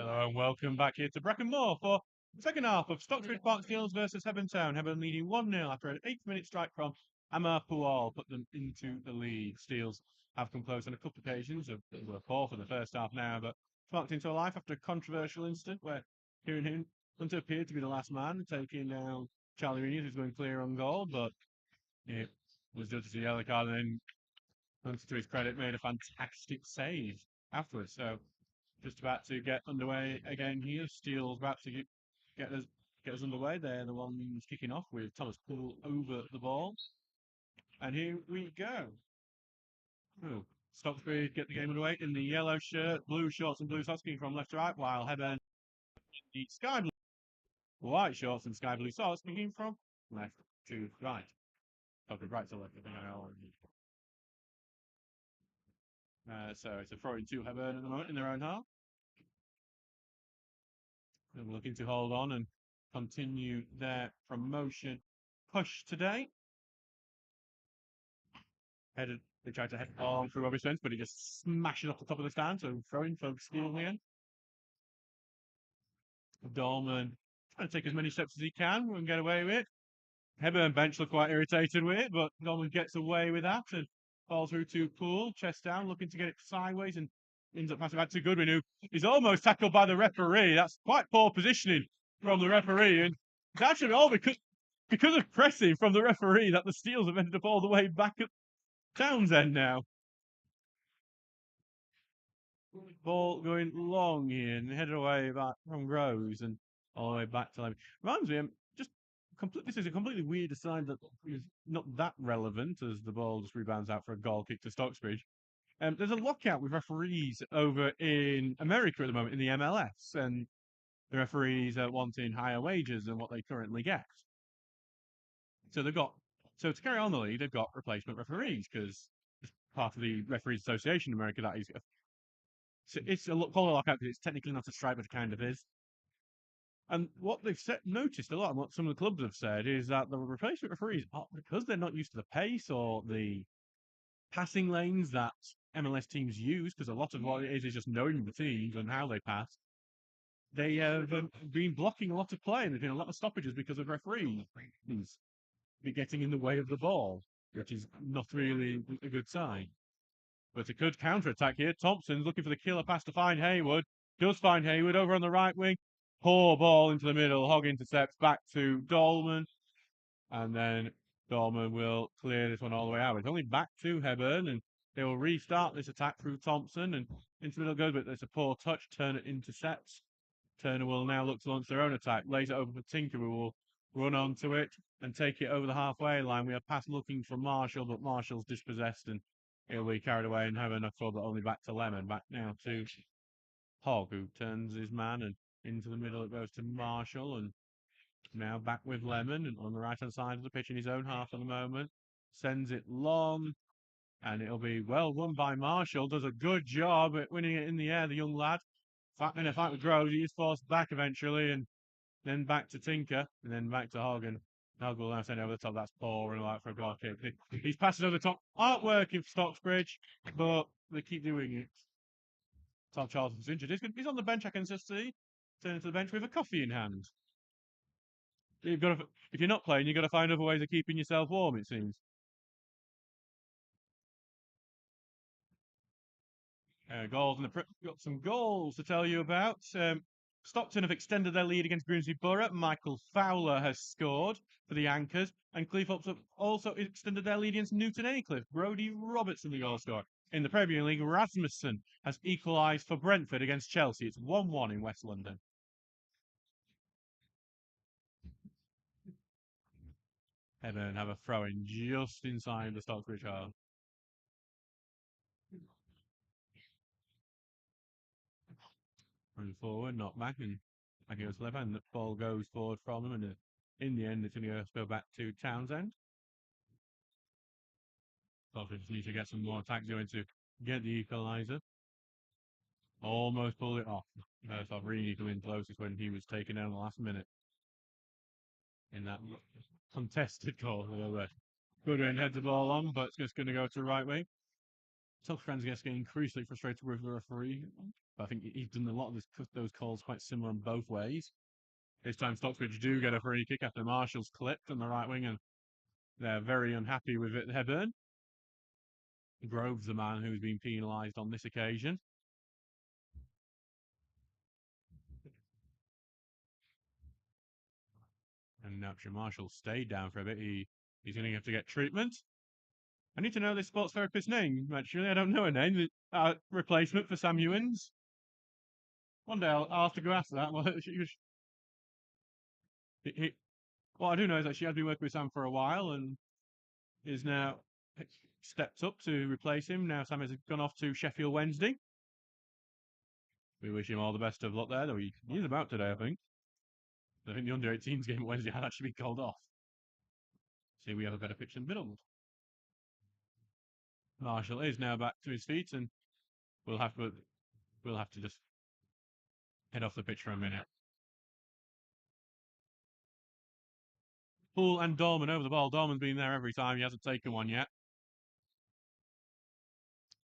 S1: Hello and welcome back here to Brecon Moor for the second half of Stocksbridge Park Steels versus Hebburn Town. Hebburn leading 1-0 after an 8th-minute strike from Amar Pual put them into the lead. Steels have come close on a couple of occasions. They were poor for the first half now, but sparked into life after a controversial incident where Kieran Hunter appeared to be the last man, taking down Charlie Reed, who's going clear on goal, but it was judged as a yellow card, and then Hunter, to his credit, made a fantastic save afterwards. So just about to get underway again here. Steele's about to get us underway. They're the ones kicking off with Thomas Poole over the ball. And here we go. Oh, Stocksbridge get the game underway in the yellow shirt, blue shorts and blue socks from left to right, while Hebburn in the sky blue white shorts and sky blue socks kicking from left to right. Okay, right to left, I think I know. So it's a throw into Hebburn at the moment in their own half. They're looking to hold on and continue their promotion push today. They tried to head on through Robbie Spence, but he just smashed it off the top of the stand, so throwing for Steel again. Dolman trying to take as many steps as he can and get away with it. Hebburn bench look quite irritated with it, but Dolman gets away with that and falls through to Poole, chest down, looking to get it sideways and ends up passing back to Goodwin, who is almost tackled by the referee. That's quite poor positioning from the referee, and it's actually all because of pressing from the referee that the Steels have ended up all the way back at Townsend now. Ball going long here and headed away back from Rose and all the way back to Levy. Reminds me, this is a completely weird aside that is not that relevant as the ball just rebounds out for a goal kick to Stocksbridge. There's a lockout with referees over in America at the moment in the MLS, and the referees are wanting higher wages than what they currently get. So to carry on the league, they've got replacement referees because it's part of the Referees Association in America that is. So it's a call a lockout because it's technically not a strike, but it kind of is. And what they've noticed a lot, and what some of the clubs have said, is that the replacement referees, because they're not used to the pace or the passing lanes that MLS teams use, because a lot of what it is just knowing the teams and how they pass, they have been blocking a lot of play, and there's been a lot of stoppages because of referees be getting in the way of the ball, which is not really a good sign. But a good counter-attack here. Thompson's looking for the killer pass to find Haywood. Does find Haywood over on the right wing. Poor ball into the middle. Hogg intercepts back to Dolman. And then Dolman will clear this one all the way out. It's only back to Hebburn, and they will restart this attack through Thompson. And into the middle goes, but there's a poor touch. Turner intercepts. Turner will now look to launch their own attack. Lays it over for Tinker, who will run onto it and take it over the halfway line. We are pass looking for Marshall, but Marshall's dispossessed and he'll be carried away and have enough trouble, but only back to Lemon. Back now to Hogg, who turns his man, and into the middle it goes to Marshall, and now back with Lemon, and on the right-hand side of the pitch in his own half at the moment. Sends it long, and it'll be well won by Marshall. Does a good job at winning it in the air, the young lad. In a fight with Groves, he is forced back eventually, and then back to Tinker, and then back to Hogg, and Hogg will now send it over the top. That's poor and like for a goal kick. These passes over the top aren't working for Stocksbridge, but they keep doing it. Tom Charlton's injured. He's on the bench, I can just see. Turning to the bench with a coffee in hand. If you're not playing, you've got to find other ways of keeping yourself warm, it seems. Goals, and got some goals to tell you about. Stockton have extended their lead against Grimsby Borough. Michael Fowler has scored for the Anchors, and Cleethorpes have also extended their lead against Newton Aycliffe. Brodie Robertson, the goal scorer. In the Premier League, Rasmussen has equalised for Brentford against Chelsea. It's 1-1 in West London. Hebburn have a throw-in just inside the Stocksbridge half. Running forward, not back, and back goes to left hand. The ball goes forward from them, and in the end, it's going to go back to Townsend. Stockbridge needs to get some more attack going to get the equaliser. Almost pulled it off. So really come in closest when he was taken down the last minute in that contested goal. Goodwin heads the ball on, but it's just going to go to right wing. Stocksbridge gets getting increasingly frustrated with the referee. But I think he's done a lot of those calls quite similar in both ways. This time Stocksbridge do get a free kick after Marshall's clipped on the right wing, and they're very unhappy with it. Hebburn. Grove's the man who's been penalised on this occasion. And naturally, Marshall stayed down for a bit. He's going to have to get treatment. I need to know this sports therapist's name, actually. I don't know her name. Replacement for Sam Ewins. One day I'll have to go ask that. What I do know is that she has been working with Sam for a while and is now stepped up to replace him. Now Sam has gone off to Sheffield Wednesday. We wish him all the best of luck there, though he's about today, I think. I think the under-18s game at Wednesday had actually been called off. See, we have a better pitch in the middle. Marshall is now back to his feet, and we'll have to just head off the pitch for a minute. Poole and Dorman over the ball. Dorman's been there every time. He hasn't taken one yet.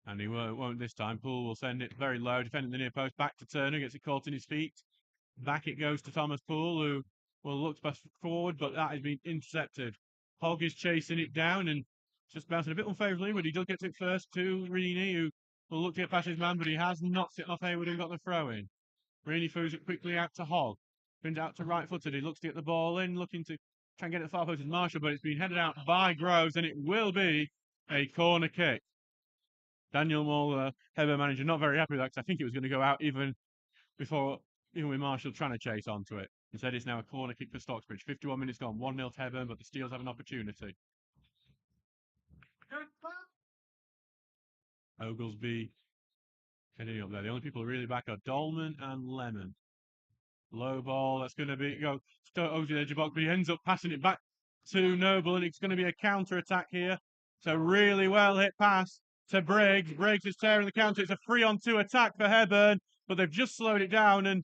S1: And he won't this time. Poole will send it very low, defending the near post. Back to Turner, gets it caught in his feet. Back it goes to Thomas Poole, who will look to pass forward, but that has been intercepted. Hogg is chasing it down and just bouncing a bit unfavourably, but he does get it first to Rini, who will look to get past his man, but he has knocked it off Hayward and got the throw in. Rini throws it quickly out to Hogg. Spins out to right footed. He looks to get the ball in, looking to try and get it far posted Marshall, but it's been headed out by Groves, and it will be a corner kick. Daniel Moore, Hebburn manager, not very happy with that because I think it was going to go out even with Marshall trying to chase onto it. Instead, it's now a corner kick for Stocksbridge. 51 minutes gone, 1-0 to Hebburn, but the Steels have an opportunity. Oglesby heading up there. The only people really back are Dolman and Lemon. Low ball, that's going to be go over the edge of box, but he ends up passing it back to Noble, and it's going to be a counter attack here. So really well hit pass to Briggs. Briggs is tearing the counter. It's a 3-on-2 attack for Hebburn, but they've just slowed it down, and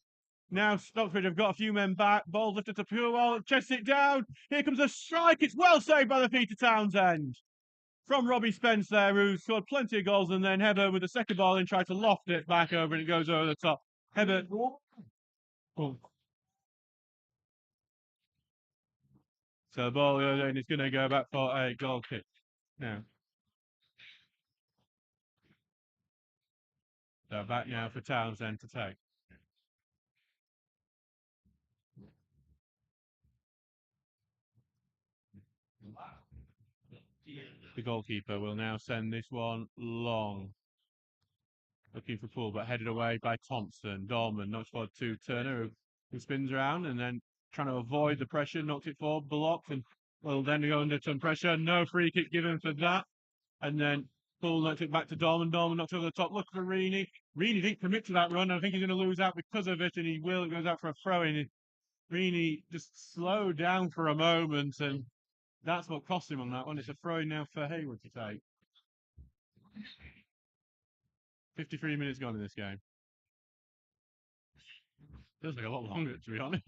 S1: now Stocksbridge have got a few men back. Ball lifted to Puelwall, chests it down. Here comes a strike. It's well saved by the feet of Townsend. From Robbie Spence there, who scored plenty of goals, and then Hebburn with the second ball and tried to loft it back over, and it goes over the top. Hebburn. Oh. So the ball is going to go back for a goal kick now. So back now for Townsend to take. The goalkeeper will now send this one long. Looking for Poole, but headed away by Thompson. Dorman knocks forward to Turner, who spins around and then trying to avoid the pressure, knocked it forward, blocked, and will then go under some pressure. No free kick given for that. And then Poole knocked it back to Dorman. Dorman knocked over the top. Look for Rini. Rini didn't commit to that run. I think he's going to lose out because of it, and he will. It goes out for a throw in. Rini just slowed down for a moment, and that's what cost him on that one. It's a throw in now for Hayward to take. 53 minutes gone in this game. Feels like a lot longer, to be honest.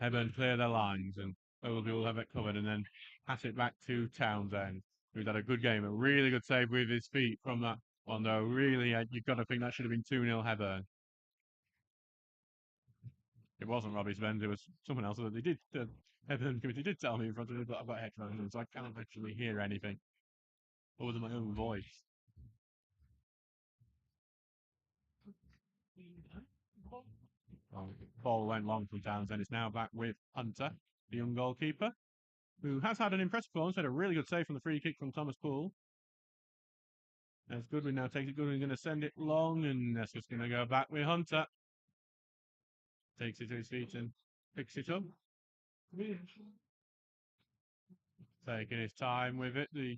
S1: Hebburn clear their lines, and Oglesby will have it covered, and then pass it back to Townsend, who's had a good game, a really good save with his feet from that one, though. Really, you've got to think that should have been 2-0 Hebburn. It wasn't Robbie Spence, it was someone else that they did. The Hebburn committee did tell me in front of me, but I've got headphones on, so I can't actually hear anything other than my own voice. Ball went long from Townsend. It's now back with Hunter, the young goalkeeper, who has had an impressive performance. Had a really good save from the free kick from Thomas Poole. As Goodwin now takes it. Goodwin's going to send it long, and that's just going to go back with Hunter. Takes it to his feet and picks it up. Taking his time with it, the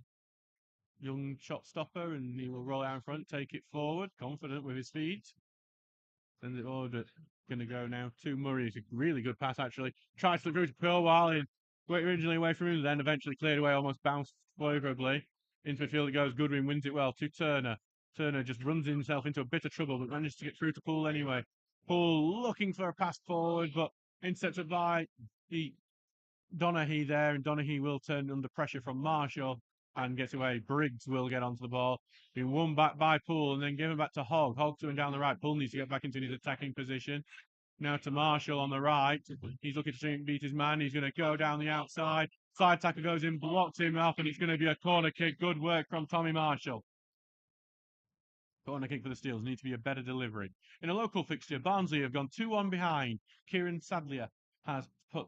S1: young shot stopper, and he will roll out in front, take it forward, confident with his feet. Sends it forward. Going to go now to Murray. It's a really good pass, actually. Tries to through to Puelwall, and originally away from him, then eventually cleared away, almost bounced favourably. Into midfield it goes. Goodwin wins it well to Turner. Turner just runs himself into a bit of trouble, but manages to get through to Poole anyway. Poole looking for a pass forward, but intercepted by Donaghy there, and Donaghy will turn under pressure from Marshall. and gets away. Briggs will get onto the ball. Being won back by Poole and then given back to Hogg. Hogg's going down the right. Poole needs to get back into his attacking position. Now to Marshall on the right. He's looking to beat his man. He's going to go down the outside. Side tackle goes in, blocks him off, and it's going to be a corner kick. Good work from Tommy Marshall. Corner kick for the Steels. Needs to be a better delivery. In a local fixture, Barnsley have gone 2-1 behind. Kieran Sadlier has put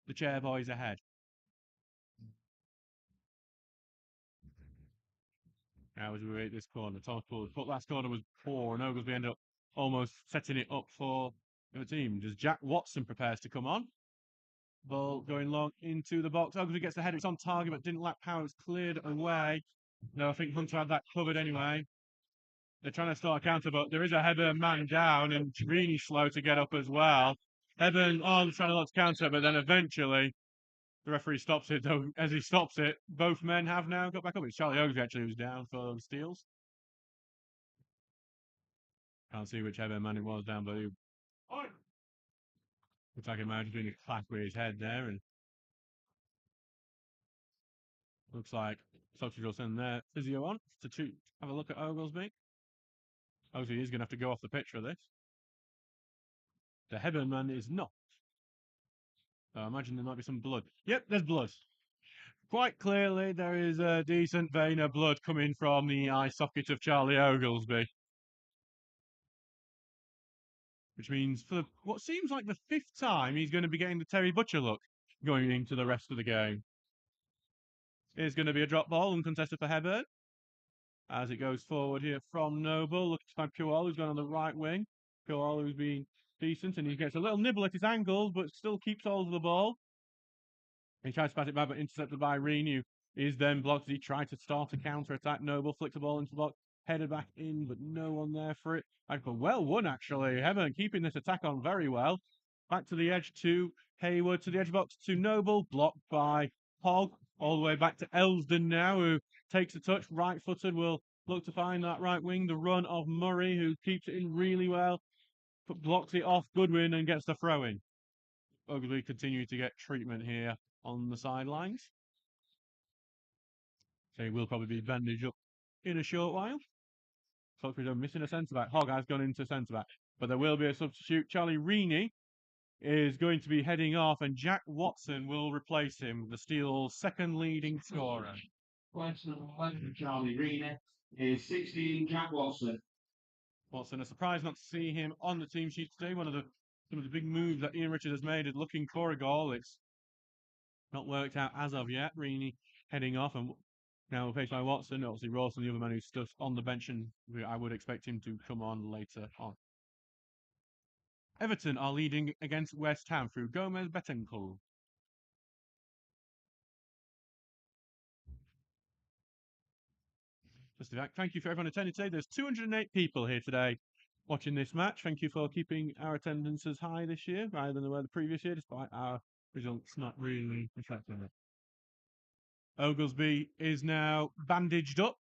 S1: the Chairboys ahead. Now as we wait this corner, Thomas Poole, but last corner was poor, and Oglesby ended up almost setting it up for the team. As Jack Watson prepares to come on. Ball going long into the box. Oglesby gets the header. It's on target, but didn't lack power. It's cleared away. No, I think Hunter had that covered anyway. They're trying to start a counter, but there is a Hebburn man down, and really slow to get up as well. Hebburn on trying to look to counter, but then eventually the referee stops it. Though as he stops it, both men have now got back up. It's Charlie Oglesby actually who's down for the Steels. Can't see which Hebburn man it was down, but he looks like he might have been a clap with his head there, and looks like Stocksbridge will send their physio on to have a look at Oglesby. Oglesby is going to have to go off the pitch for this. The Hebburn man is not. So I imagine there might be some blood. Yep, there's blood. Quite clearly, there is a decent vein of blood coming from the eye socket of Charlie Oglesby. Which means for what seems like the 5th time, he's going to be getting the Terry Butcher look going into the rest of the game. Here's going to be a drop ball, uncontested for Hebburn. As it goes forward here from Noble, looking to find Pual, who's gone on the right wing. Pual, who's been decent, and he gets a little nibble at his ankles, but still keeps hold of the ball. He tries to pass it back, but intercepted by Reen, who is then blocked as he tried to start a counter-attack. Noble flicks the ball into the box, headed back in, but no one there for it. Well won, actually. Hebburn keeping this attack on very well. Back to the edge to Hayward, to the edge box to Noble, blocked by Hogg. All the way back to Elsdon now, who takes a touch, right-footed, will look to find that right wing. The run of Murray, who keeps it in really well, but blocks it off Goodwin and gets the throw in. Oglesby continue to get treatment here on the sidelines. So he will probably be bandaged up in a short while. Stocksbridge are missing a centre-back. Hogg has gone into centre-back, but there will be a substitute. Charlie Reaney is going to be heading off, and Jack Watson will replace him, the Steel's second leading scorer.
S2: Charlie Reaney is 16, Jack Watson.
S1: Watson, a surprise not to see him on the team sheet today. Some of the big moves that Ian Richards has made is looking for a goal. It's not worked out as of yet. Reaney heading off, and now replaced by Watson. Obviously, Rawson, the other man who's still on the bench, and I would expect him to come on later on. Everton are leading against West Ham through Gomez Betancourt. Thank you for everyone attending today. There's 208 people here today watching this match. Thank you for keeping our attendance as high this year, rather than they were the previous year, despite our results not really reflecting it. Oglesby is now bandaged up.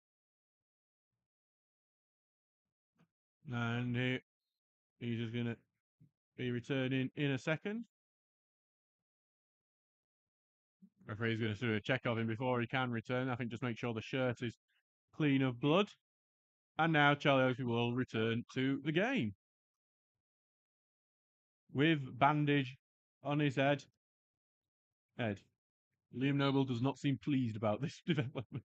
S1: And he's just going to be returning in a second. Referee's going to do a check of him before he can return. I think just make sure the shirt is clean of blood. And now Charlie Oglesby will return to the game. With bandage on his head. Liam Noble does not seem pleased about this development.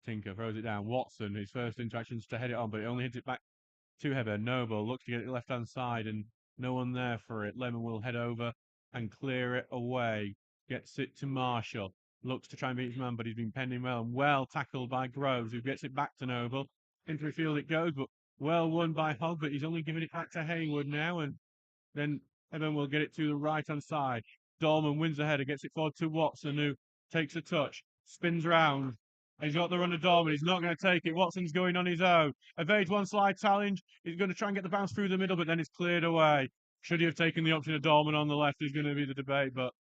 S1: Tinker throws it down. Watson, his first interactions to head it on, but he only hits it back to Hebburn. Noble looks to get it left-hand side, and no one there for it. Lemon will head over and clear it away. Gets it to Marshall. Looks to try and beat his man, but he's been pending well, and well tackled by Groves, who gets it back to Noble. Into the field it goes, but well won by Hogg, but he's only giving it back to Hayward now, and then Hebburn will get it to the right-hand side. Dorman wins the header, gets it forward to Watson, who takes a touch, spins round. He's got the run of Dorman. He's not going to take it. Watson's going on his own. Evades one slide challenge. He's going to try and get the bounce through the middle, but then it's cleared away. Should he have taken the option of Dorman on the left is going to be the debate, but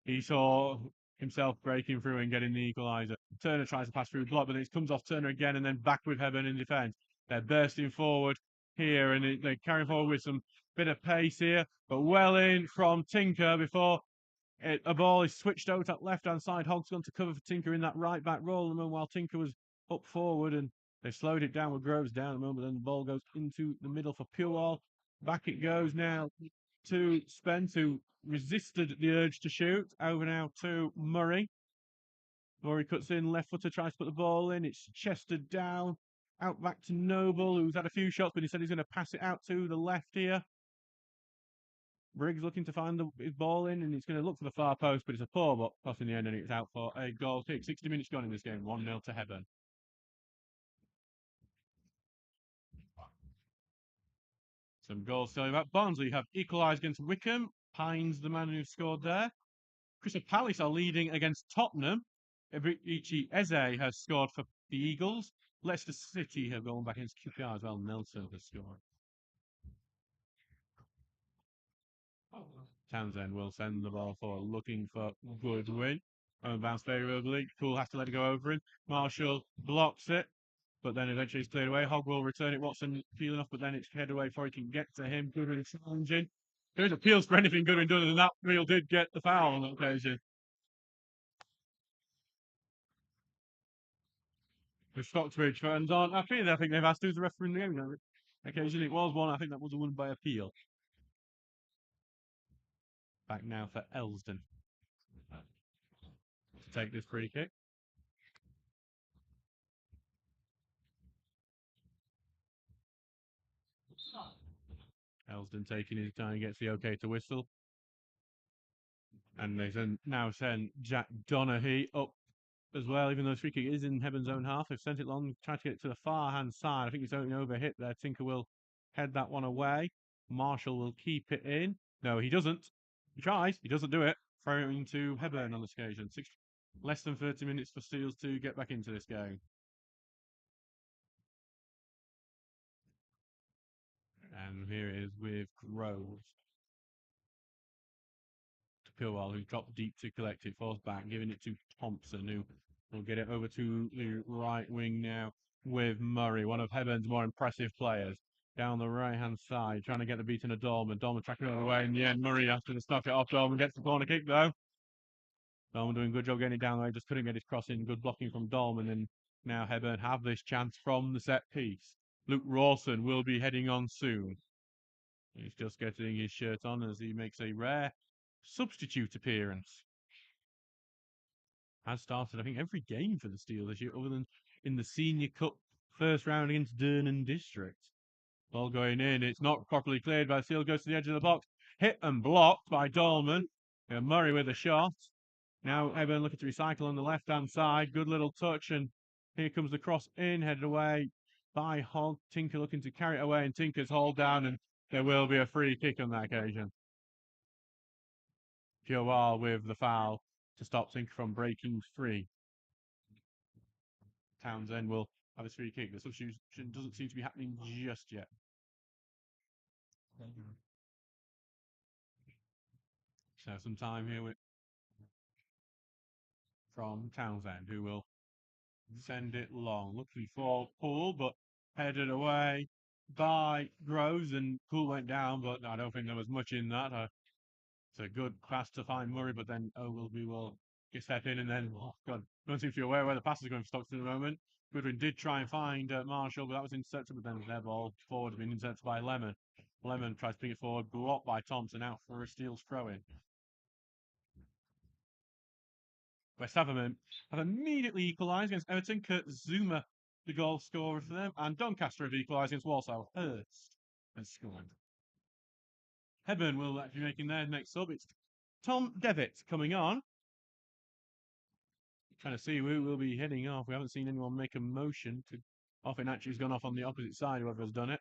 S1: he saw himself breaking through and getting the equaliser. Turner tries to pass through block, but it comes off Turner again and then back with Hebburn in defence. They're bursting forward here, and they're carrying forward with some bit of pace here, but well in from Tinker before A ball is switched out at left-hand side. Hogg's gone to cover for Tinker in that right-back role. And then while Tinker was up forward and they slowed it down with Groves down at the moment, then the ball goes into the middle for Purewall. Back it goes now to Spence, who resisted the urge to shoot. Over now to Murray. Murray cuts in, left footer, tries to put the ball in. It's chested down. Out back to Noble, who's had a few shots, but he said he's going to pass it out to the left here. Briggs looking to find his ball in, and he's going to look for the far post, but it's a poor pass in the end, and it's out for a goal kick. 60 minutes gone in this game, 1-0 to Hebburn. Some goals still about. Barnsley have equalised against Wickham. Pines, the man who scored there. Crystal Palace are leading against Tottenham. Ichi Eze has scored for the Eagles. Leicester City have gone back against QPR as well. Nelson has scored. Townsend will send the ball forward, looking for Goodwin. Bounce favourably. Poole has to let it go over him. Marshall blocks it, but then eventually it's cleared away. Hogg will return it. Watson feeling off, but then it's headed away before he can get to him. Goodwin challenging. There's appeals for anything Goodwin done, and that real did get the foul on that occasion. The Stocksbridge fans aren't happy. I think they've asked who's the referee in the game. Occasionally it was one. I think that was a win by appeal. Back now for Elsdon to take this free kick. Elsdon taking his time, gets the okay to whistle. And they now send Jack Donaghy up as well, even though the free kick is in Heburn's own half. They've sent it long, tried to get it to the far hand side. I think it's only overhit there. Tinker will head that one away. Marshall will keep it in. No, he doesn't. He tries. He doesn't do it. Throwing to Hebburn on this occasion. Less than 30 minutes for Steels to get back into this game. And here it is with Groves. To Pillwell, who dropped deep to collect it, falls back, giving it to Thompson, who will get it over to the right wing now with Murray, one of Heburn's more impressive players. Down the right-hand side, trying to get the beat in a Dolman. Dolman tracking it away. In the end, Murray has to knock it off. Dolman gets the corner kick, though. Dolman doing a good job getting it down the way, just couldn't get his cross in. Good blocking from Dolman, and now Hebburn have this chance from the set piece. Luke Rawson will be heading on soon. He's just getting his shirt on as he makes a rare substitute appearance. Has started, I think, every game for the Steel this year, other than in the Senior Cup first round against Durnan District. Ball going in, it's not properly cleared by Steel, goes to the edge of the box, hit and blocked by Dolman. And Murray with a shot. Now Hebburn looking to recycle on the left-hand side. Good little touch, and here comes the cross in, headed away by Hogg. Tinker looking to carry it away, and Tinker's hauled down, and there will be a free kick on that occasion. Purewall with the foul to stop Tinker from breaking free. Townsend will have a free kick. The substitution doesn't seem to be happening just yet. So some time here from Townsend, who will send it long, looking for Poole, but headed away by Groves, and Poole went down, but I don't think there was much in that. It's a good pass to find Murray, but then Oglesby will step in, and then, oh God, don't seem to be aware where the pass is going for Stockton at the moment. Goodwin did try and find Marshall, but that was intercepted, but then their ball forward had been intercepted by Lemon. Lemon tries to bring it forward, blocked by Thompson, out for a Steel's throw-in. West Ham have immediately equalised against Everton. Kurt Zuma, the goal scorer for them, and Doncaster have equalised against Walsall. Hurst has scored. Hebburn will actually be making their next sub. It's Tom Devitt coming on. Trying to see who will be heading off. We haven't seen anyone make a motion to off. It actually has gone off on the opposite side, whoever has done it.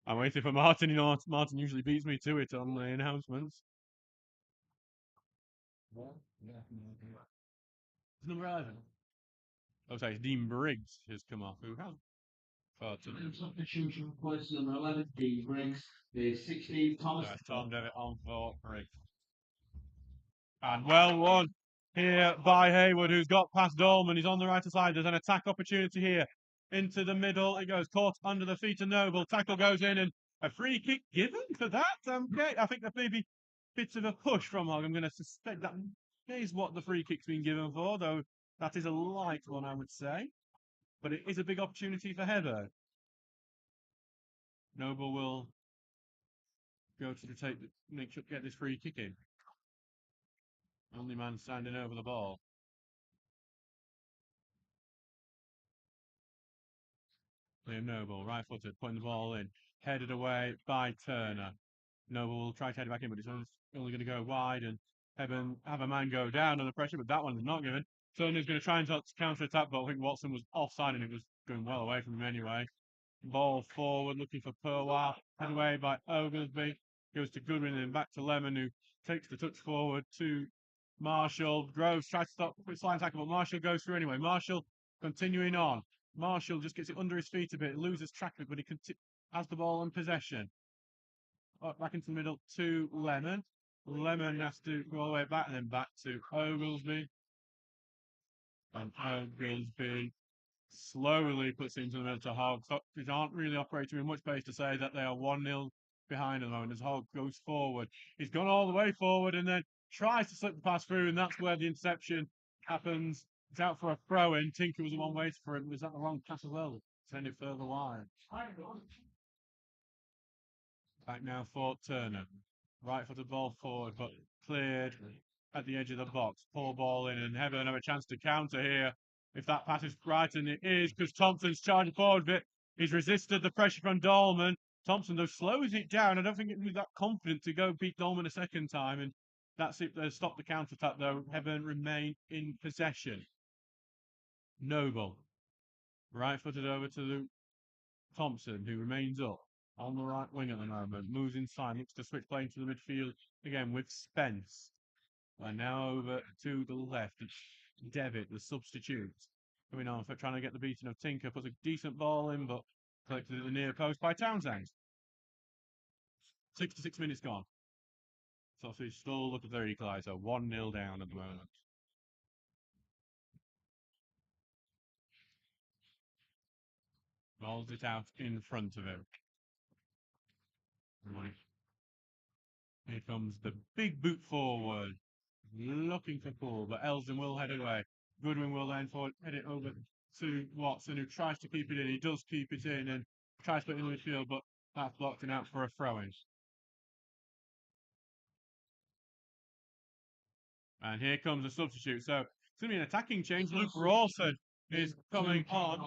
S1: I'm waiting for Martin. You know, Martin usually beats me to it on the announcements. It's number 11. Oh, sorry, it's Dean Briggs has come off. Who has?
S2: Substitution request number 11, Dean Briggs. The 16, Thomas.
S1: Tom Devitt on for Briggs. And well won here by Hayward, who's got past Dolman. He's on the right side. There's an attack opportunity here. Into the middle. It goes caught under the feet of Noble. Tackle goes in, and A free kick given for that? Okay, I think that maybe bits of a push from Hogg. I'm going to suspect that is what the free kick's been given for, though that is a light one, I would say. But it is a big opportunity for Hebburn. Noble will go to make sure get this free kick in. Only man standing over the ball. Liam Noble, right-footed, putting the ball in, headed away by Turner. Noble will try to head it back in, but it's only going to go wide, and Hebburn have a man go down under pressure, but that one's not given. Turner's going to try and counter-attack, but I think Watson was offside, and it was going well away from him anyway. Ball forward, looking for Purwell, headed away by Oglesby, goes to Goodwin and back to Lemon, who takes the touch forward to Marshall. Groves tries to stop quick slide tackle, but Marshall goes through anyway. Marshall continuing on. Marshall just gets it under his feet a bit, loses track of it, but he has the ball in possession. Back into the middle to Lemon. Lemon has to go all the way back and then back to Oglesby. And Oglesby slowly puts it into the middle to Hogg. Stocksbridge aren't really operating with much pace to say that they are 1-0 behind at the moment as Hogg goes forward. He's gone all the way forward and then tries to slip the pass through, and that's where the interception happens. It's out for a throw in. Tinker was the one waiting for him. Was that the wrong pass as well? Send it further wide. Back now for Turner. Right footed ball forward, but cleared at the edge of the box. Poor ball in, and Hebburn have a chance to counter here. If that pass is right, and it is, because Thompson's charging forward a bit. He's resisted the pressure from Dolman. Thompson, though, slows it down. I don't think it was that confident to go beat Dolman a second time, and that's it. They stopped the counter attack, though. Hebburn remain in possession. Noble. Right footed over to Thompson, who remains up on the right wing at the moment. Moves inside, looks to switch play into the midfield again with Spence. And now over to the left. It's Devitt, the substitute, coming on for trying to get the beating of Tinker. Puts a decent ball in, but collected at the near post by Townsend. 66 minutes gone. So he's still looking at their equaliser. 1-0 down at the moment. Rolls it out in front of him. Here comes the big boot forward. Looking for Paul, but Elsden will head it away. Goodwin will then head it over to Watson, who tries to keep it in. He does keep it in and tries to put it in the field, but that's blocked and out for a throw-in. And here comes a substitute. So it's going to be an attacking change. Luke Rawson is coming on,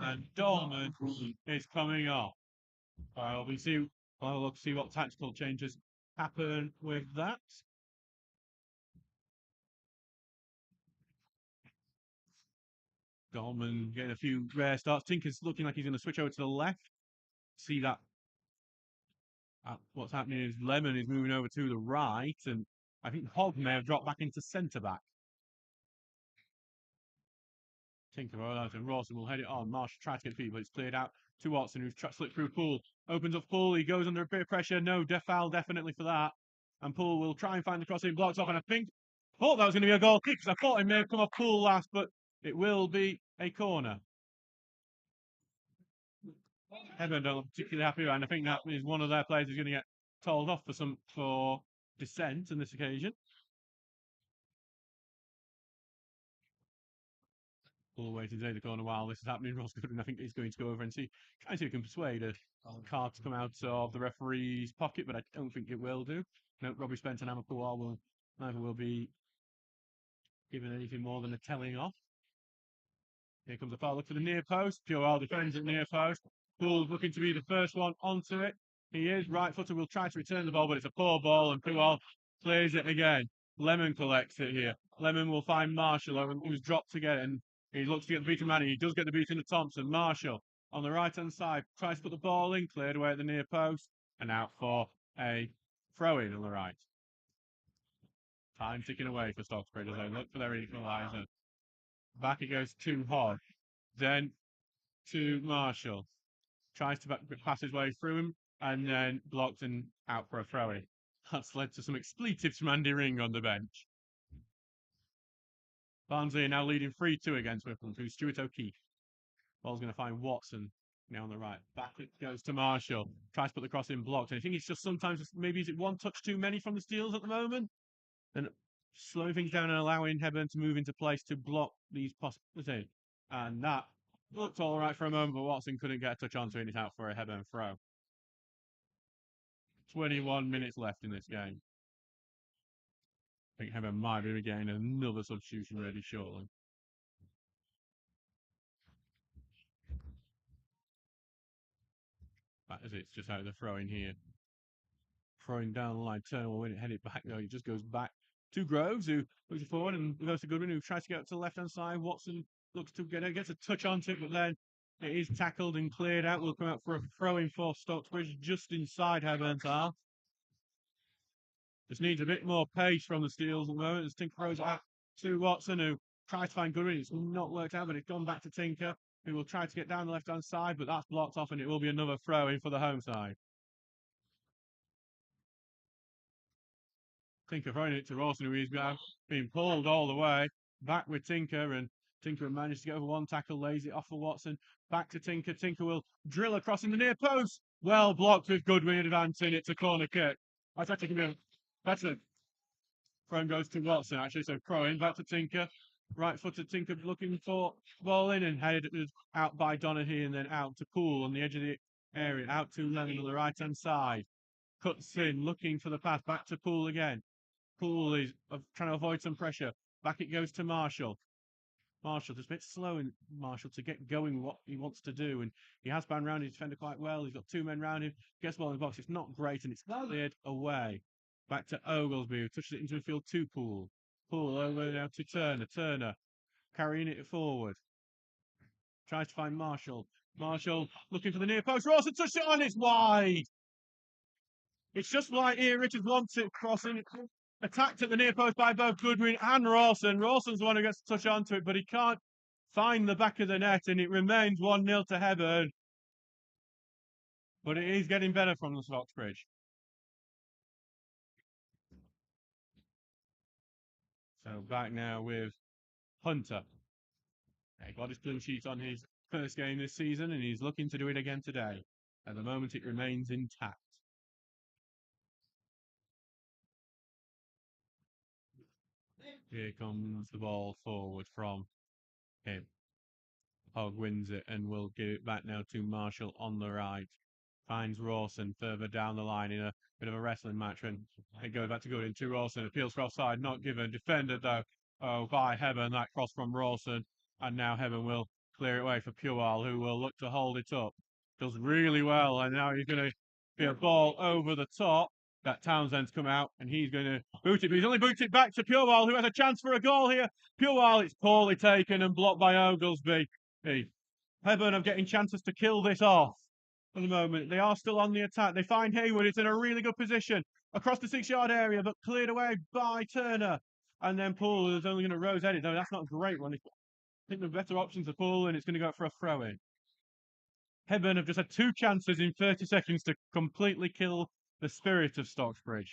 S1: and Dolman is coming off. We'll see what tactical changes happen with that. Dolman getting a few rare starts. Tinker's looking like he's going to switch over to the left. See that. What's happening is Lemon is moving over to the right, and I think Hogg may have dropped back into centre back. Tinker out, and Rawson will head it on. Marshall tries to get feet, but it's cleared out to Watson, who's slipped through Poole. Opens up Poole. He goes under a bit of pressure. No, foul definitely for that. And Poole will try and find the crossing, blocks off, and I thought that was going to be a goal kick because I thought it may have come off Poole last, but it will be a corner. Hebburn don't look particularly happy, and I think that is one of their players who's going to get told off for dissent on this occasion. All the way to the corner while this is happening. Ross Goodwin, I think, is going to go over and try and see if he can persuade a card to come out of the referee's pocket, but I don't think it will do. No, Robbie Spence and Amakawar neither will be given anything more than a telling off. Here comes a foul. Look for the near post. Purewell defends at near post. Poole's looking to be the first one onto it. He is. Right footer will try to return the ball, but it's a poor ball, and Purewell clears it again. Lemon collects it here. Lemon will find Marshall, who's dropped to get it, and he looks to get the beating man. He does get the beating of Thompson. Marshall on the right-hand side tries to put the ball in, cleared away at the near post, and out for a throw-in on the right. Time ticking away for Stocksbridge as they look for their equaliser. Back it goes to Hogg, then to Marshall. Tries to pass his way through him, and then blocked and out for a throw-in. That's led to some expletives from Andy Ring on the bench. Barnsley are now leading 3-2 against Whitlam through Stuart O'Keefe. Ball's going to find Watson. Now on the right. Back it goes to Marshall. Tries to put the cross in blocked. And I think it's just sometimes, maybe is it one touch too many from the Steels at the moment? And slowing things down and allowing Hebburn to move into place to block these possibilities. And that looked all right for a moment, but Watson couldn't get a touch onto it, and it's out for a Hebburn throw. 21 minutes left in this game. I think Hebburn might be getting another substitution ready shortly. That is it. It's just out of the throw in here. Throwing down the line. Turner will win it, head it back. No, he just goes back to Groves, who moves it forward, and goes to Goodwin, who tries to get up to the left hand side. Watson looks to get it, gets a touch onto it, but then it is tackled and cleared out. Will come out for a throw in for Stocksbridge just inside Heburn's half. Just needs a bit more pace from the Steels at the moment as Tinker throws it out to Watson, who tries to find Goodwin. It's not worked out, but it's gone back to Tinker, who will try to get down the left hand side, but that's blocked off, and it will be another throw in for the home side. Tinker throwing it to Rawson, who is being pulled all the way. Back with Tinker, and Tinker managed to get over one tackle, lays it off for Watson. Back to Tinker. Tinker will drill across in the near post. Well blocked with Goodwin advancing. It's a corner kick. That's actually going to be better. Throw goes to Watson, actually. So throwing back to Tinker. Right footed Tinker looking for ball in and headed out by Donaghy and then out to Poole on the edge of the area. Out to Lennon on the right hand side. Cuts in, looking for the pass. Back to Poole again. Poole is trying to avoid some pressure. Back it goes to Marshall. Marshall just a bit slow in Marshall to get going what he wants to do. And he has bound round his defender quite well. He's got two men round him. Gets the ball in the box. It's not great and it's cleared away. Back to Oglesby, who touches it into the field to Poole. Poole over now to Turner. Turner carrying it forward. Tries to find Marshall. Marshall looking for the near post. Rawson touched it on. It's wide. It's just like Ian Richards wants it crossing. Attacked at the near post by both Goodwin and Rawson. Rawson's the one who gets to touch onto it, but he can't find the back of the net, and it remains 1-0 to Hebburn. But it is getting better from the Stocksbridge. So back now with Hunter. He got his clean sheet on his first game this season, and he's looking to do it again today. At the moment, it remains intact. Here comes the ball forward from him. Hogg wins it and will give it back now to Marshall on the right. Finds Rawson further down the line in a bit of a wrestling match, and it goes back to Goodwin to Rawson. Appeals for offside, not given. Defended though by Hebburn. That cross from Rawson, and now Hebburn will clear it away for Puwal, who will look to hold it up. Does really well, and now he's going to be a ball over the top. That Townsend's come out, and he's going to boot it, but he's only booted it back to Puwal, who has a chance for a goal here. Puwal, it's poorly taken and blocked by Oglesby. Hebburn are getting chances to kill this off at the moment. They are still on the attack. They find Hayward. It's in a really good position across the 6-yard area, but cleared away by Turner. And then Poole is only going to rose edit. No, that's not a great one. I think the better options are Poole, and it's going to go for a throw in. Hebburn have just had 2 chances in 30 seconds to completely kill the spirit of Stocksbridge.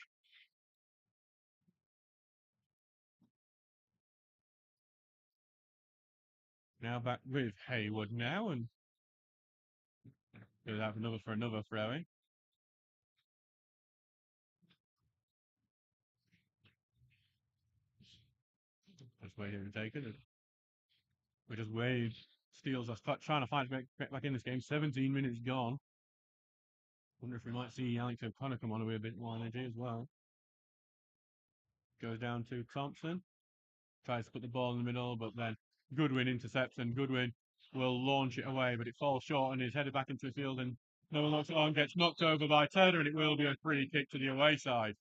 S1: Now back with Hayward now, and we'll have another throw in. Just waiting to take it. We just waved. Steels are trying to find back in this game. 17 minutes gone. Wonder if we might see Alex O'Connor come on with a bit more energy as well. Goes down to Thompson. Tries to put the ball in the middle, but then Goodwin intercepts, and Goodwin will launch it away, but it falls short and is headed back into the field, and no one looks on, gets knocked over by Turner, and it will be a free kick to the away side.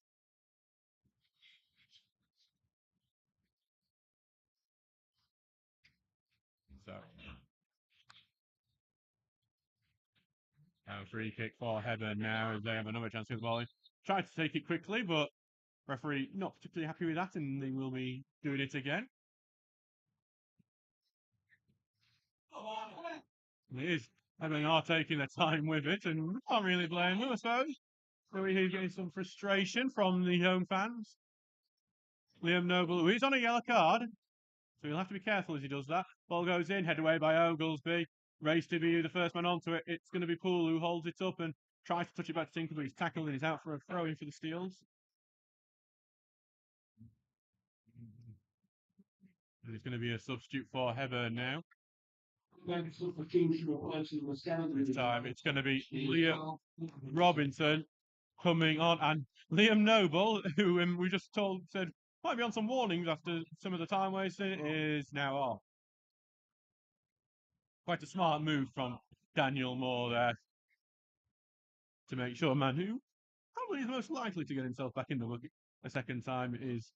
S1: So, free kick for Hebburn now as they have another chance to get the ball in. Tried to take it quickly, but referee not particularly happy with that, and they will be doing it again. It is. Hebburn are taking their time with it, and can't really blame them, I suppose. So he's getting some frustration from the home fans. Liam Noble, who is on a yellow card, so he'll have to be careful as he does that. Ball goes in, head away by Oglesby. Race to be the first man onto it. It's going to be Poole who holds it up and tries to touch it back to Tinker, but he's tackled and he's out for a throw in for the Steels. And it's going to be a substitute for Hebburn now. This time it's going to be Liam Robinson coming on, and Liam Noble, who we just said might be on some warnings after some of the time wasting, is now off. Quite a smart move from Daniel Moore there to make sure man who probably is most likely to get himself back in the bucket a second time is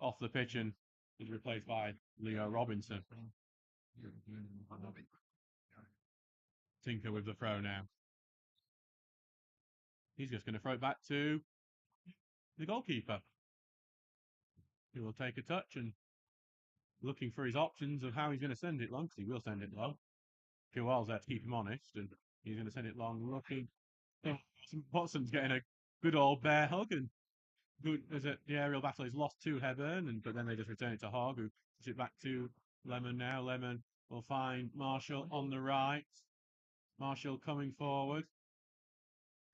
S1: off the pitch and is replaced by Leo Robinson. Tinker with the throw now. He's just going to throw it back to the goalkeeper, who will take a touch and looking for his options of how he's going to send it long, because he will send it long. Kowal's there to keep him honest, and he's going to send it long. Looking, Watson's getting a good old bear hug, and good as the aerial battle is lost to Hebburn, but then they just return it to Hogg, who puts it back to Lemon now. Lemon will find Marshall on the right. Marshall coming forward.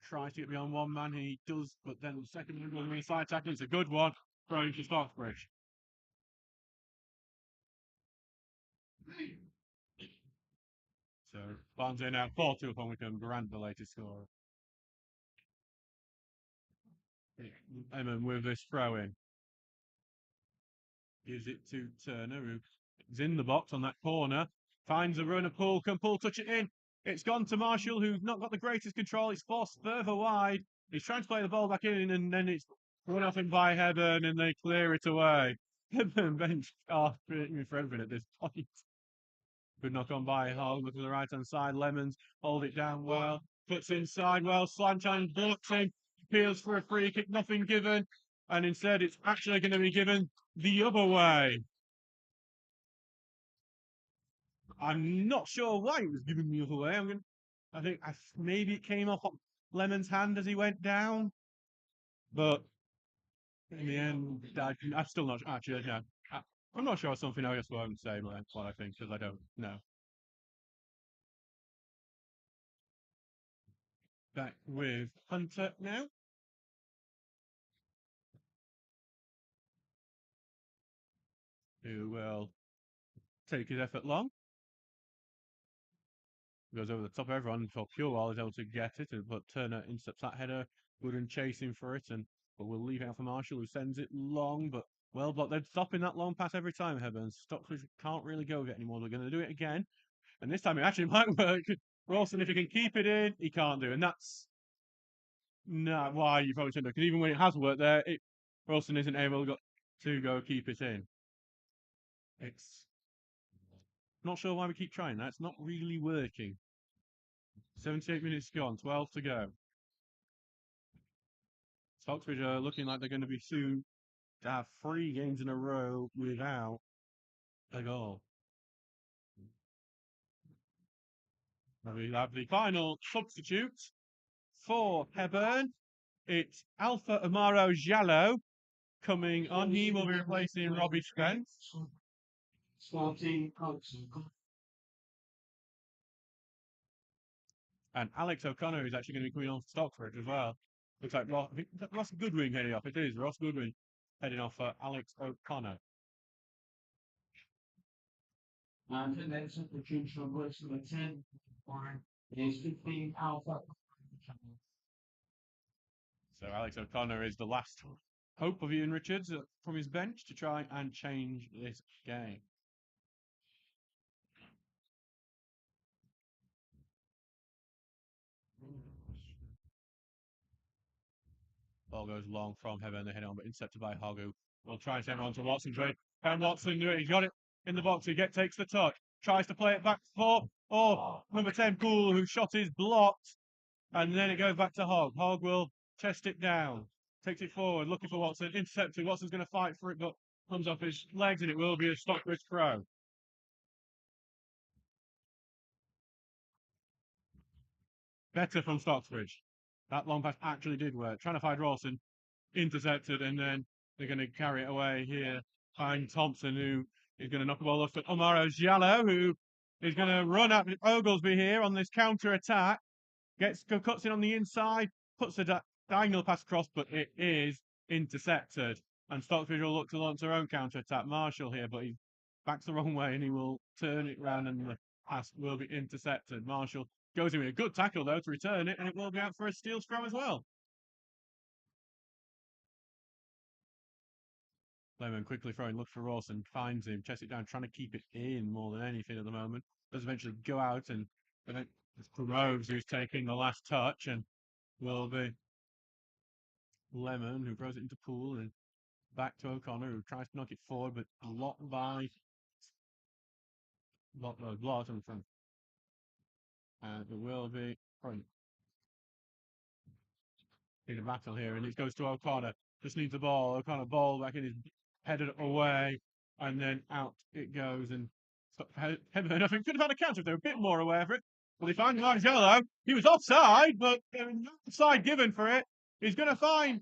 S1: Tries to get beyond one man, he does, but then the second one going inside tackle. It's a good one, throwing to Stocksbridge. So Barnsley now 4-2 upon Wickham. Grant the latest score. Eamon with this throw in. Gives it to Turner, who's in the box on that corner. Finds a runner. Poole. Can Poole touch it in? It's gone to Marshall, who's not got the greatest control. It's forced further wide. He's trying to play the ball back in, and then it's run off him by Hebburn, and they clear it away. Hebburn bench are creating for everything at this point. Good knock on by Hogg, looking to the right hand side. Lemons hold it down well. Puts inside well. Slanchine blocks him. Appeals for a free kick. Nothing given. And instead, it's actually going to be given the other way. I'm not sure why it was given the other way. I think maybe it came off Lemon's hand as he went down. But in the end, I'm still not actually. No, I'm not sure something I just won't say what I think because I don't know. Back with Hunter now. Who will take his effort long. Goes over the top of everyone until Purewall is able to get it, but Turner intercepts that header. Gooden chasing for it, but we'll leave it out for Marshall, who sends it long, but well blocked. They're stopping that long pass every time, Hebburn. Stocksbridge can't really go get anymore. They're going to do it again, and this time it actually might work. Ralston, if he can keep it in, he can't do, and that's why you probably shouldn't. Because even when it has worked there, Ralston isn't able to go keep it in. It's not sure why we keep trying that. It's not really working. 78 minutes gone, 12 to go. Stocksbridge are looking like they're going to be soon to have 3 games in a row without a goal. We have the final substitute for Hebburn. It's Alpha Amaro Jallo coming on. He will be replacing Robbie Spence. And Alex O'Connor is actually going to be coming on for Stocksbridge as well. Looks like Ross Goodwin heading off. It is Ross Goodwin heading off for Alex O'Connor.
S2: And the next substitution of works number 10 is 15 Alpha.
S1: So Alex O'Connor is the last hope of Ian Richards from his bench to try and change this game. Ball goes long from Hebburn, they head on, but intercepted by Hogg, who will try and send it on to Watson. Can Watson do it? He's got it in the box. He takes the touch, tries to play it back for number 10 Poole, whose shot is blocked, and then it goes back to Hogg. Hogg will chest it down, takes it forward, looking for Watson, intercepted. Watson's going to fight for it, but comes off his legs, and it will be a Stockbridge throw. Better from Stocksbridge. That long pass actually did work. Trying to find Rawson, intercepted, and then they're going to carry it away here. Find Thompson, who is going to knock the ball off to Amaro Jallo, who He's going to run at Oglesby here on this counter attack. Cuts in on the inside, puts the diagonal pass across, but it is intercepted. And Stocksbridge will look to launch their own counter attack. Marshall here, but he backs the wrong way and he will turn it round and the pass will be intercepted. Marshall goes in with a good tackle though to return it, and it will be out for a steal throw as well. Lemon quickly throwing, looks for Rawson, finds him, chests it down, trying to keep it in more than anything at the moment. Does eventually go out, and it's Groves who's taking the last touch, and will be Lemon who throws it into Poole and back to O'Connor who tries to knock it forward, but blocked by blocked in front. And it will be front. In a battle here, and it goes to O'Connor. Just needs the ball. O'Connor ball back in, his headed away, and then out it goes. And Hebburn, I think, could have had a counter if they were a bit more aware of it. Well, he finds Margello. He was offside, but no offside given for it. He's going to find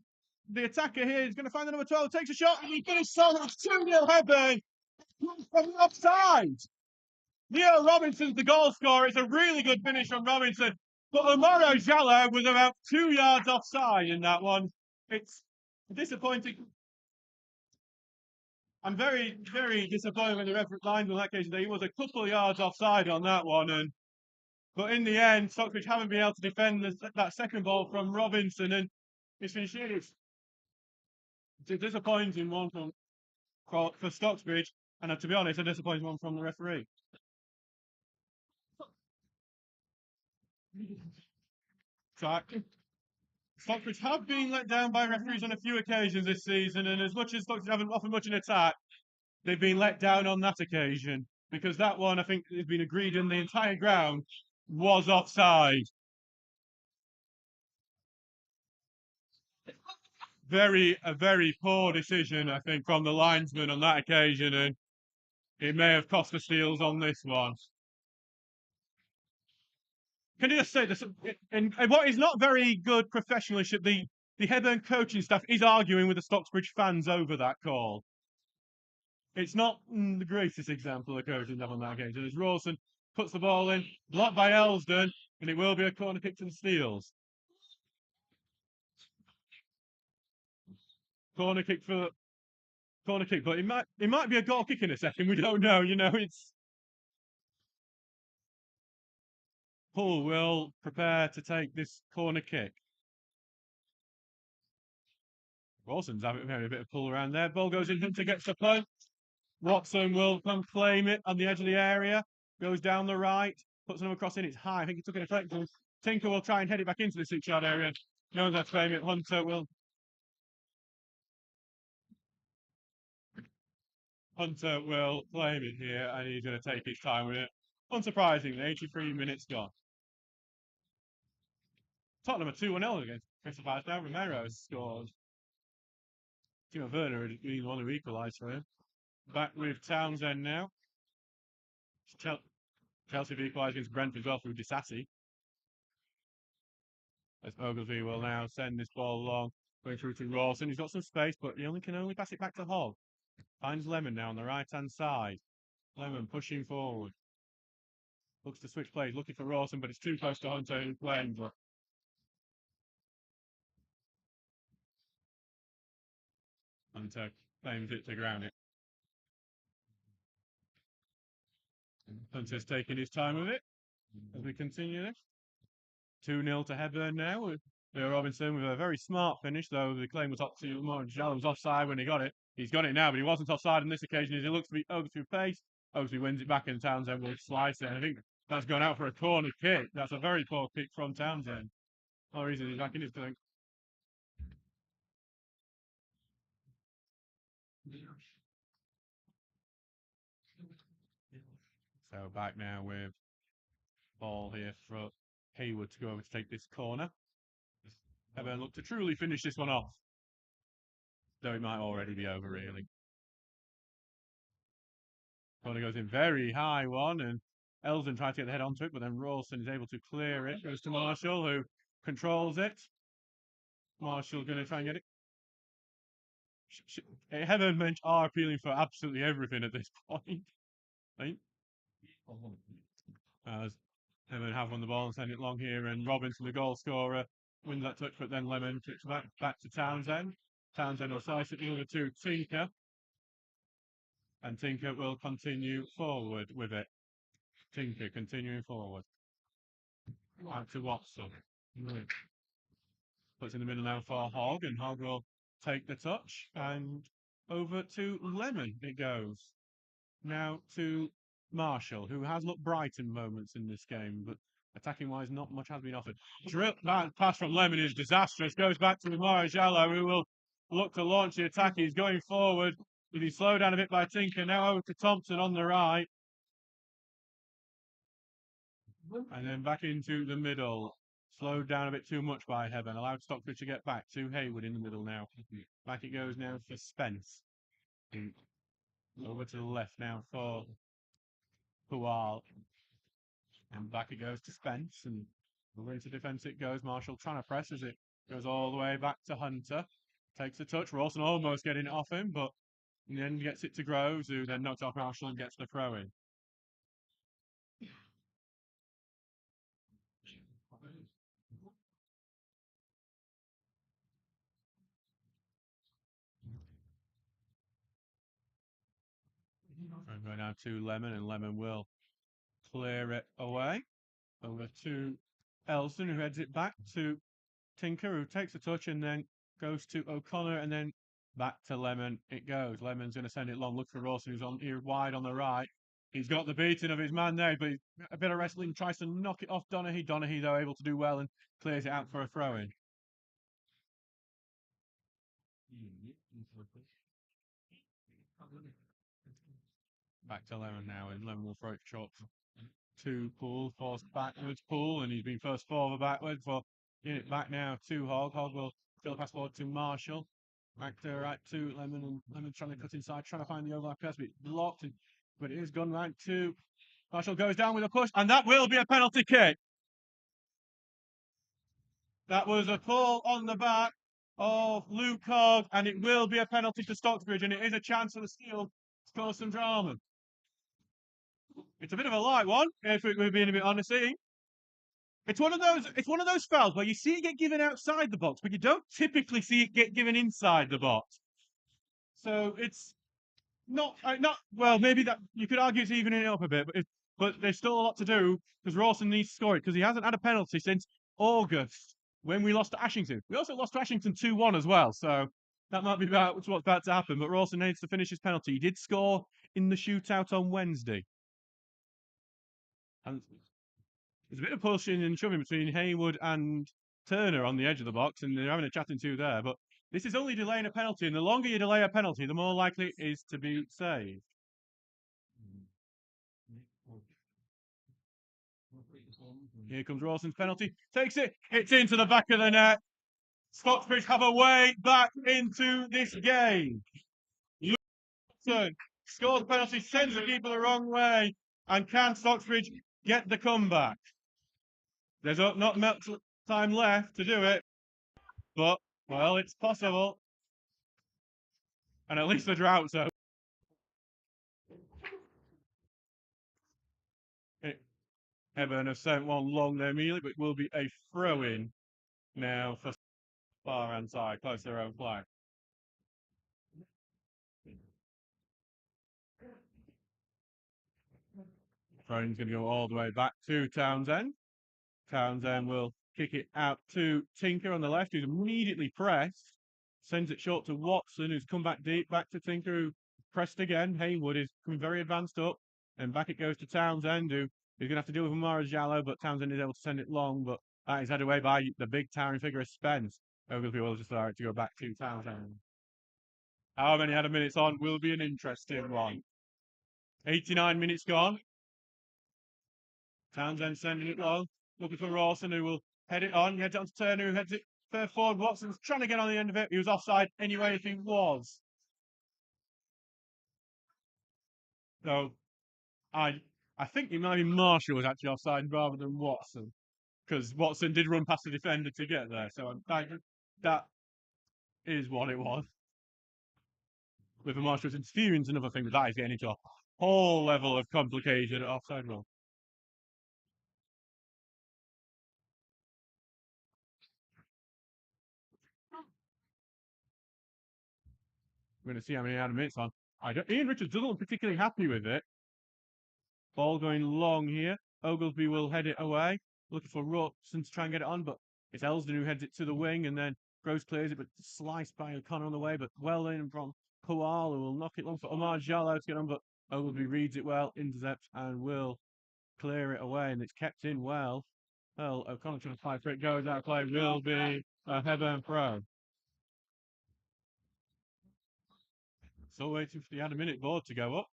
S1: the attacker here. He's going to find the number 12. Takes a shot, and he finishes so much 2-0 Hebburn from the offside. Leo Robinson's the goal scorer. It's a really good finish from Robinson. But Lamoro Jallo was about 2 yards offside in that one. It's disappointing. I'm very, very disappointed with the referee lines on that case. He was a couple of yards offside on that one. But in the end, Stocksbridge haven't been able to defend that second ball from Robinson. And it's finished. It's a disappointing one for Stocksbridge. And to be honest, a disappointing one from the referee. So Stocksbridge have been let down by referees on a few occasions this season, and as much as Stocksbridge haven't offered much in attack, they've been let down on that occasion because that one, I think, has been agreed in the entire ground was offside. A very poor decision, I think, from the linesman on that occasion, and it may have cost the Steels on this one. Can you just say this? And what is not very good professionalism, the Hebburn coaching staff is arguing with the Stocksbridge fans over that call. It's not the greatest example of coaching staff on that occasion. As Rawson puts the ball in, blocked by Elsdon, and it will be a corner kick to the Steels. Corner kick, but it might be a goal kick in a second. We don't know. It's Hull will prepare to take this corner kick. Rawson's having a bit of pull around there. Ball goes in. Hunter gets the punt. Watson will come claim it on the edge of the area. Goes down the right. Puts them across in. It's high. I think he took an effect. Tinker will try and head it back into the 6-yard area. No one's going to claim it. Hunter will claim it here, and he's going to take his time with it. Unsurprisingly, 83 minutes gone. Tottenham are 2-1 against Crystal Palace now. Romero scored. Timo Werner had been the one who equalised for him. Back with Townsend now. Chelsea have equalised against Brentford as well through Disassi. As Oglesby will now send this ball along, going through to Rawson. He's got some space, but he can only pass it back to Hogg. Finds Lemon now on the right-hand side. Lemon pushing forward. Looks to switch plays, looking for Rawson, but it's too close to Hunter who's playing. But Hunter claims it to ground it. Hunter's taking his time with it as we continue this. 2-0 to Hebburn now. Leo Robinson with a very smart finish, though the claim was up to Jallo was offside when he got it. He's got it now, but he wasn't offside on this occasion as he looks to be over through pace. Oglesby wins it back and Townsend will slice it. And I think that's gone out for a corner kick. That's a very poor kick from Townsend. No reason he's back in his thing. So back now with ball here for Hayward to go over to take this corner. Hebburn look to truly finish this one off. Though it might already be over, really. Corner goes in very high one, and Elsdon tries to get the head onto it, but then Rawson is able to clear it. Goes to Marshall, who controls it. Marshall going to try and get it. Hebburn bench are appealing for absolutely everything at this point. Right? As Hebburn have won the ball and send it long here, and Robinson, the goal scorer, wins that touch, but then Lemon kicks back to Townsend. Townsend will slice it over to Tinker, and Tinker will continue forward with it. Tinker continuing forward. Back to Watson. Puts in the middle now for Hogg, and Hogg will take the touch, and over to Lemon it goes. Now to Marshall, who has looked bright in moments in this game, but attacking wise, not much has been offered. That pass from Lemon is disastrous. Goes back to Marajalo, who will look to launch the attack. He's going forward. He's slowed down a bit by Tinker. Now over to Thompson on the right. And then back into the middle. Slowed down a bit too much by Hebburn. Allowed Stocksbridge to get back to Haywood in the middle now. Back it goes now for Spence. Over to the left now for Pual. And back it goes to Spence. And over into defence it goes. Marshall trying to press as it goes all the way back to Hunter. Takes a touch. Rawson almost getting it off him, but in the end gets it to Groves, who then knocks off Marshall and gets the throw in. And going now to Lemon, and Lemon will clear it away. Over to Elson, who heads it back to Tinker, who takes a touch and then goes to O'Connor, and then back to Lemon it goes. Lemon's going to send it long. Look for Rawson, who's on here wide on the right. He's got the beating of his man there, but a bit of wrestling, tries to knock it off Donaghy. Donaghy, though, able to do well and clears it out for a throw-in. Back to Lemon now, and Lemon will throw it short to Poole, forced backwards Poole, and he's been first forward backwards for getting it back now to Hogg. Hogg will still pass forward to Marshall. Back to right to Lemon, and Lemon trying to cut inside, trying to find the overlap pass, but it's blocked, but it is gone right to Marshall. Goes down with a push, and that will be a penalty kick. That was a pull on the back of Luke Hogg, and it will be a penalty to Stocksbridge, and it is a chance for the Steel to cause some drama. It's a bit of a light one, if we're being a bit honest. It's one of those fouls where you see it get given outside the box, but you don't typically see it get given inside the box. So it's not well. Maybe that you could argue it's evening it up a bit, but there's still a lot to do because Rawson needs to score it because he hasn't had a penalty since August when we lost to Ashington. We also lost to Ashington 2-1 as well, so that might be what's about to happen. But Rawson needs to finish his penalty. He did score in the shootout on Wednesday. And there's a bit of pushing and shoving between Haywood and Turner on the edge of the box, and they're having a chatting to there. But this is only delaying a penalty, and the longer you delay a penalty, the more likely it is to be saved. Here comes Rawson's penalty. Takes it. It's into the back of the net. Stocksbridge have a way back into this game. Lawson scores penalty, sends the keeper the wrong way, and can Stocksbridge get the comeback? There's not much time left to do it, but, well, it's possible. And at least the drought's over. Hebburn have sent one long there immediately, but it will be a throw-in now for far hand side, close to their own flag. Throw-in's going to go all the way back to Townsend. Townsend will kick it out to Tinker on the left, who's immediately pressed. Sends it short to Watson, who's come back deep, back to Tinker, who pressed again. Haywood is coming very advanced up, and back it goes to Townsend, who is going to have to deal with Marajalo, but Townsend is able to send it long, but that is headed away by the big towering figure of Spence. Ogilvy will just allow it to go back to Townsend. How many other minutes on will be an interesting one. 89 minutes gone. Townsend sending it long, looking for Rawson, who will head it on. He heads it on to Turner, who heads it further forward. Watson's trying to get on the end of it. He was offside anyway if he was. So I think it might be Marshall was actually offside rather than Watson, because Watson did run past the defender to get there. So that is what it was. Whether Marshall was interfering is another thing, but that is getting it off. whole level of complication at offside rule. We're going to see how many Adam minutes on. Ian Richards doesn't look particularly happy with it. Ball going long here. Oglesby will head it away, looking for Ruxton to try and get it on, but it's Elsden who heads it to the wing, and then Groves clears it, but sliced by O'Connor on the way, but well in from Pual, who will knock it long for Omar Jallow to get on, but Oglesby reads it well, intercepts, and will clear it away, and it's kept in well. Well, O'Connor trying to fight for it, goes out of play, will be a Hebburn throw. Still waiting for the add a minute board to go up.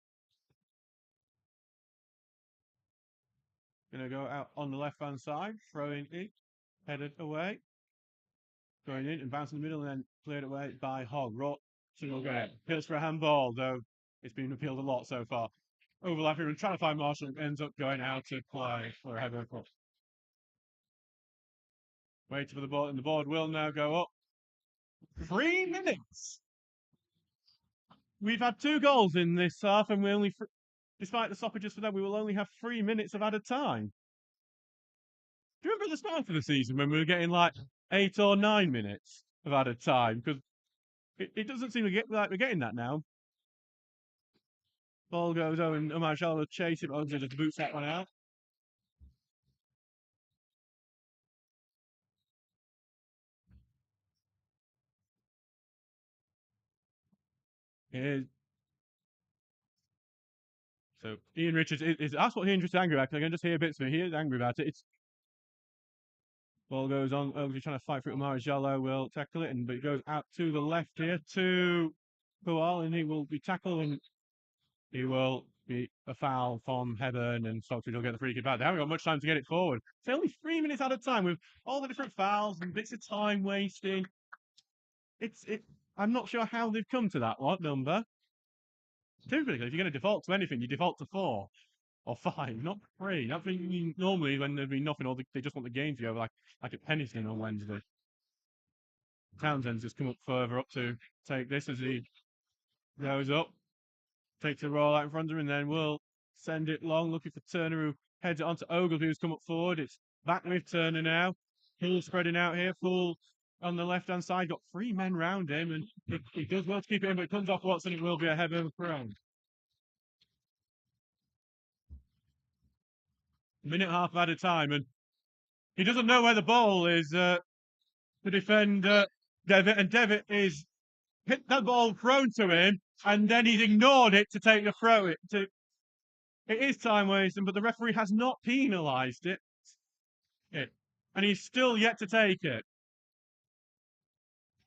S1: Going to go out on the left-hand side, throwing in, headed away, going in and bouncing in the middle, and then cleared away by Hogg. So we'll go appeals for a handball, though it's been appealed a lot so far. Overlapping and trying to find Marshall, ends up going out to play for a header cross. Waiting for the ball, and the board will now go up. 3 minutes. We've had 2 goals in this half, and we only, despite the stoppages for them, we will only have 3 minutes of added time. Do you remember at the start of the season when we were getting like 8 or 9 minutes of added time? Because it doesn't seem to get like we're getting that now. Ball goes over, and Omar Jallow will chase it, but Oglesby just boots that one out. Here's So Ian Richards is that's what Ian Richards is angry about. I can just hear bits of it. He is angry about it. It's ball goes on. Oglesby trying to fight for it. Omar Jallow will tackle it, but it goes out to the left here to Pual, and he will be tackled, and he will be a foul from Hebburn, and Stocksbridge will get the free kick back. They haven't got much time to get it forward. It's only 3 minutes out of time with all the different fouls and bits of time wasting. I'm not sure how they've come to that number. Typically, if you're going to default to anything, you default to 4 or 5, not 3. That's normally when there'd be nothing, or they just want the game to go like at Penistone on Wednesday. Townsend's just come up further up to take this as he goes up, takes a roll out in front of him, and then will send it long, looking for Turner, who heads it onto Oglesby, who's come up forward. It's back with Turner now. Full spreading out here, full on the left-hand side, got 3 men round him, and he does well to keep it in, but it comes off Watson. It will be a Hebburn throw. Minute half at a time, and he doesn't know where the ball is to defend Devitt, and Devitt is hit that ball thrown to him, and then he's ignored it to take the throw. It is time wasting, but the referee has not penalised it, and he's still yet to take it.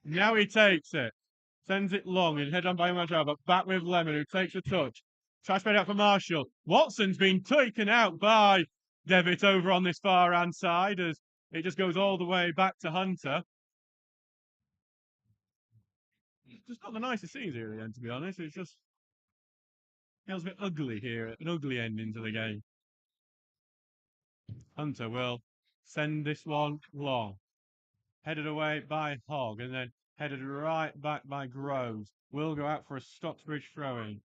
S1: Now he takes it, sends it long, and head on by Madrid, but back with Lemon, who takes a touch. Tries to spread out for Marshall. Watson's been taken out by Devitt over on this far hand side as it just goes all the way back to Hunter. It's just not the nicest scenes here at the end, to be honest. It's just feels a bit ugly here, an ugly ending to the game. Hunter will send this one long. Headed away by Hogg, and then headed right back by Groves. Will go out for a Stocksbridge throw-in.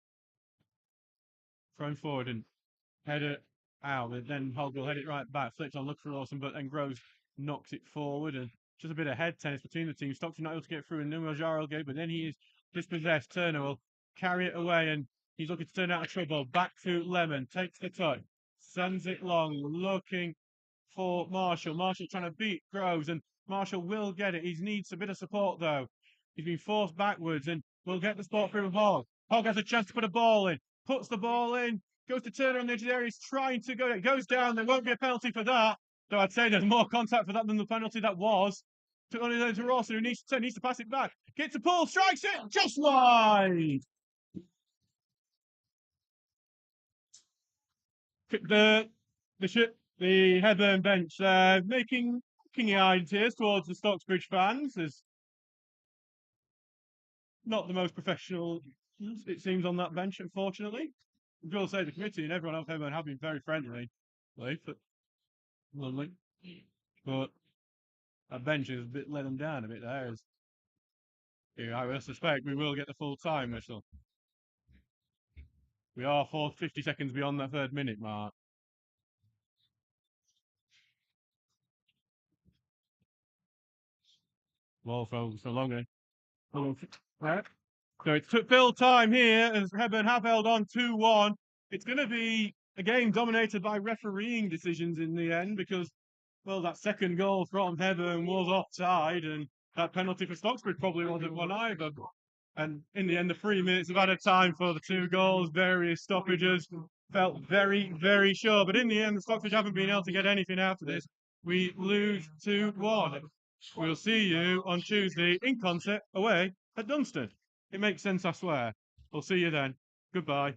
S1: Thrown forward and head it out, but then Hogg will head it right back. Flicks on, look for Lawson, but then Groves knocks it forward, and just a bit of head tennis between the teams. Stocksbridge not able to get through, and Nuno Jaro gave, but then he is dispossessed. Turner will carry it away, and he's looking to turn out of trouble. Back to Lemon, takes the touch, sends it long, looking for Marshall. Marshall trying to beat Groves, and Marshall will get it. He needs a bit of support, though. He's been forced backwards, and will get the support through Hogg. Hogg has a chance to put a ball in, puts the ball in, goes to Turner on the edge of the area. He's trying to go. It goes down. There won't be a penalty for that. Though I'd say there's more contact for that than the penalty that was. Took on to Rawson, who needs to pass it back. Gets a pull, strikes it, just wide. The Hebburn bench making eyed tears towards the Stocksbridge fans. There's not the most professional, it seems, on that bench, unfortunately. I will say the committee and everyone else have been very friendly, but lovely. But that bench has let them down a bit there. I suspect we will get the full time whistle. We are 50 seconds beyond that 3rd minute mark. Well, for longer. Right. So it took full time here as Hebburn have held on 2-1. It's going to be a game dominated by refereeing decisions in the end because, well, that second goal from Hebburn was offside and that penalty for Stocksbridge probably wasn't one either. And in the end, the 3 minutes of added time for the 2 goals, various stoppages, felt very, very sure. But in the end, the Stocksbridge haven't been able to get anything out of this. We lose 2-1. We'll see you on Tuesday in concert away at Dunstan. It makes sense, I swear. We'll see you then. Goodbye.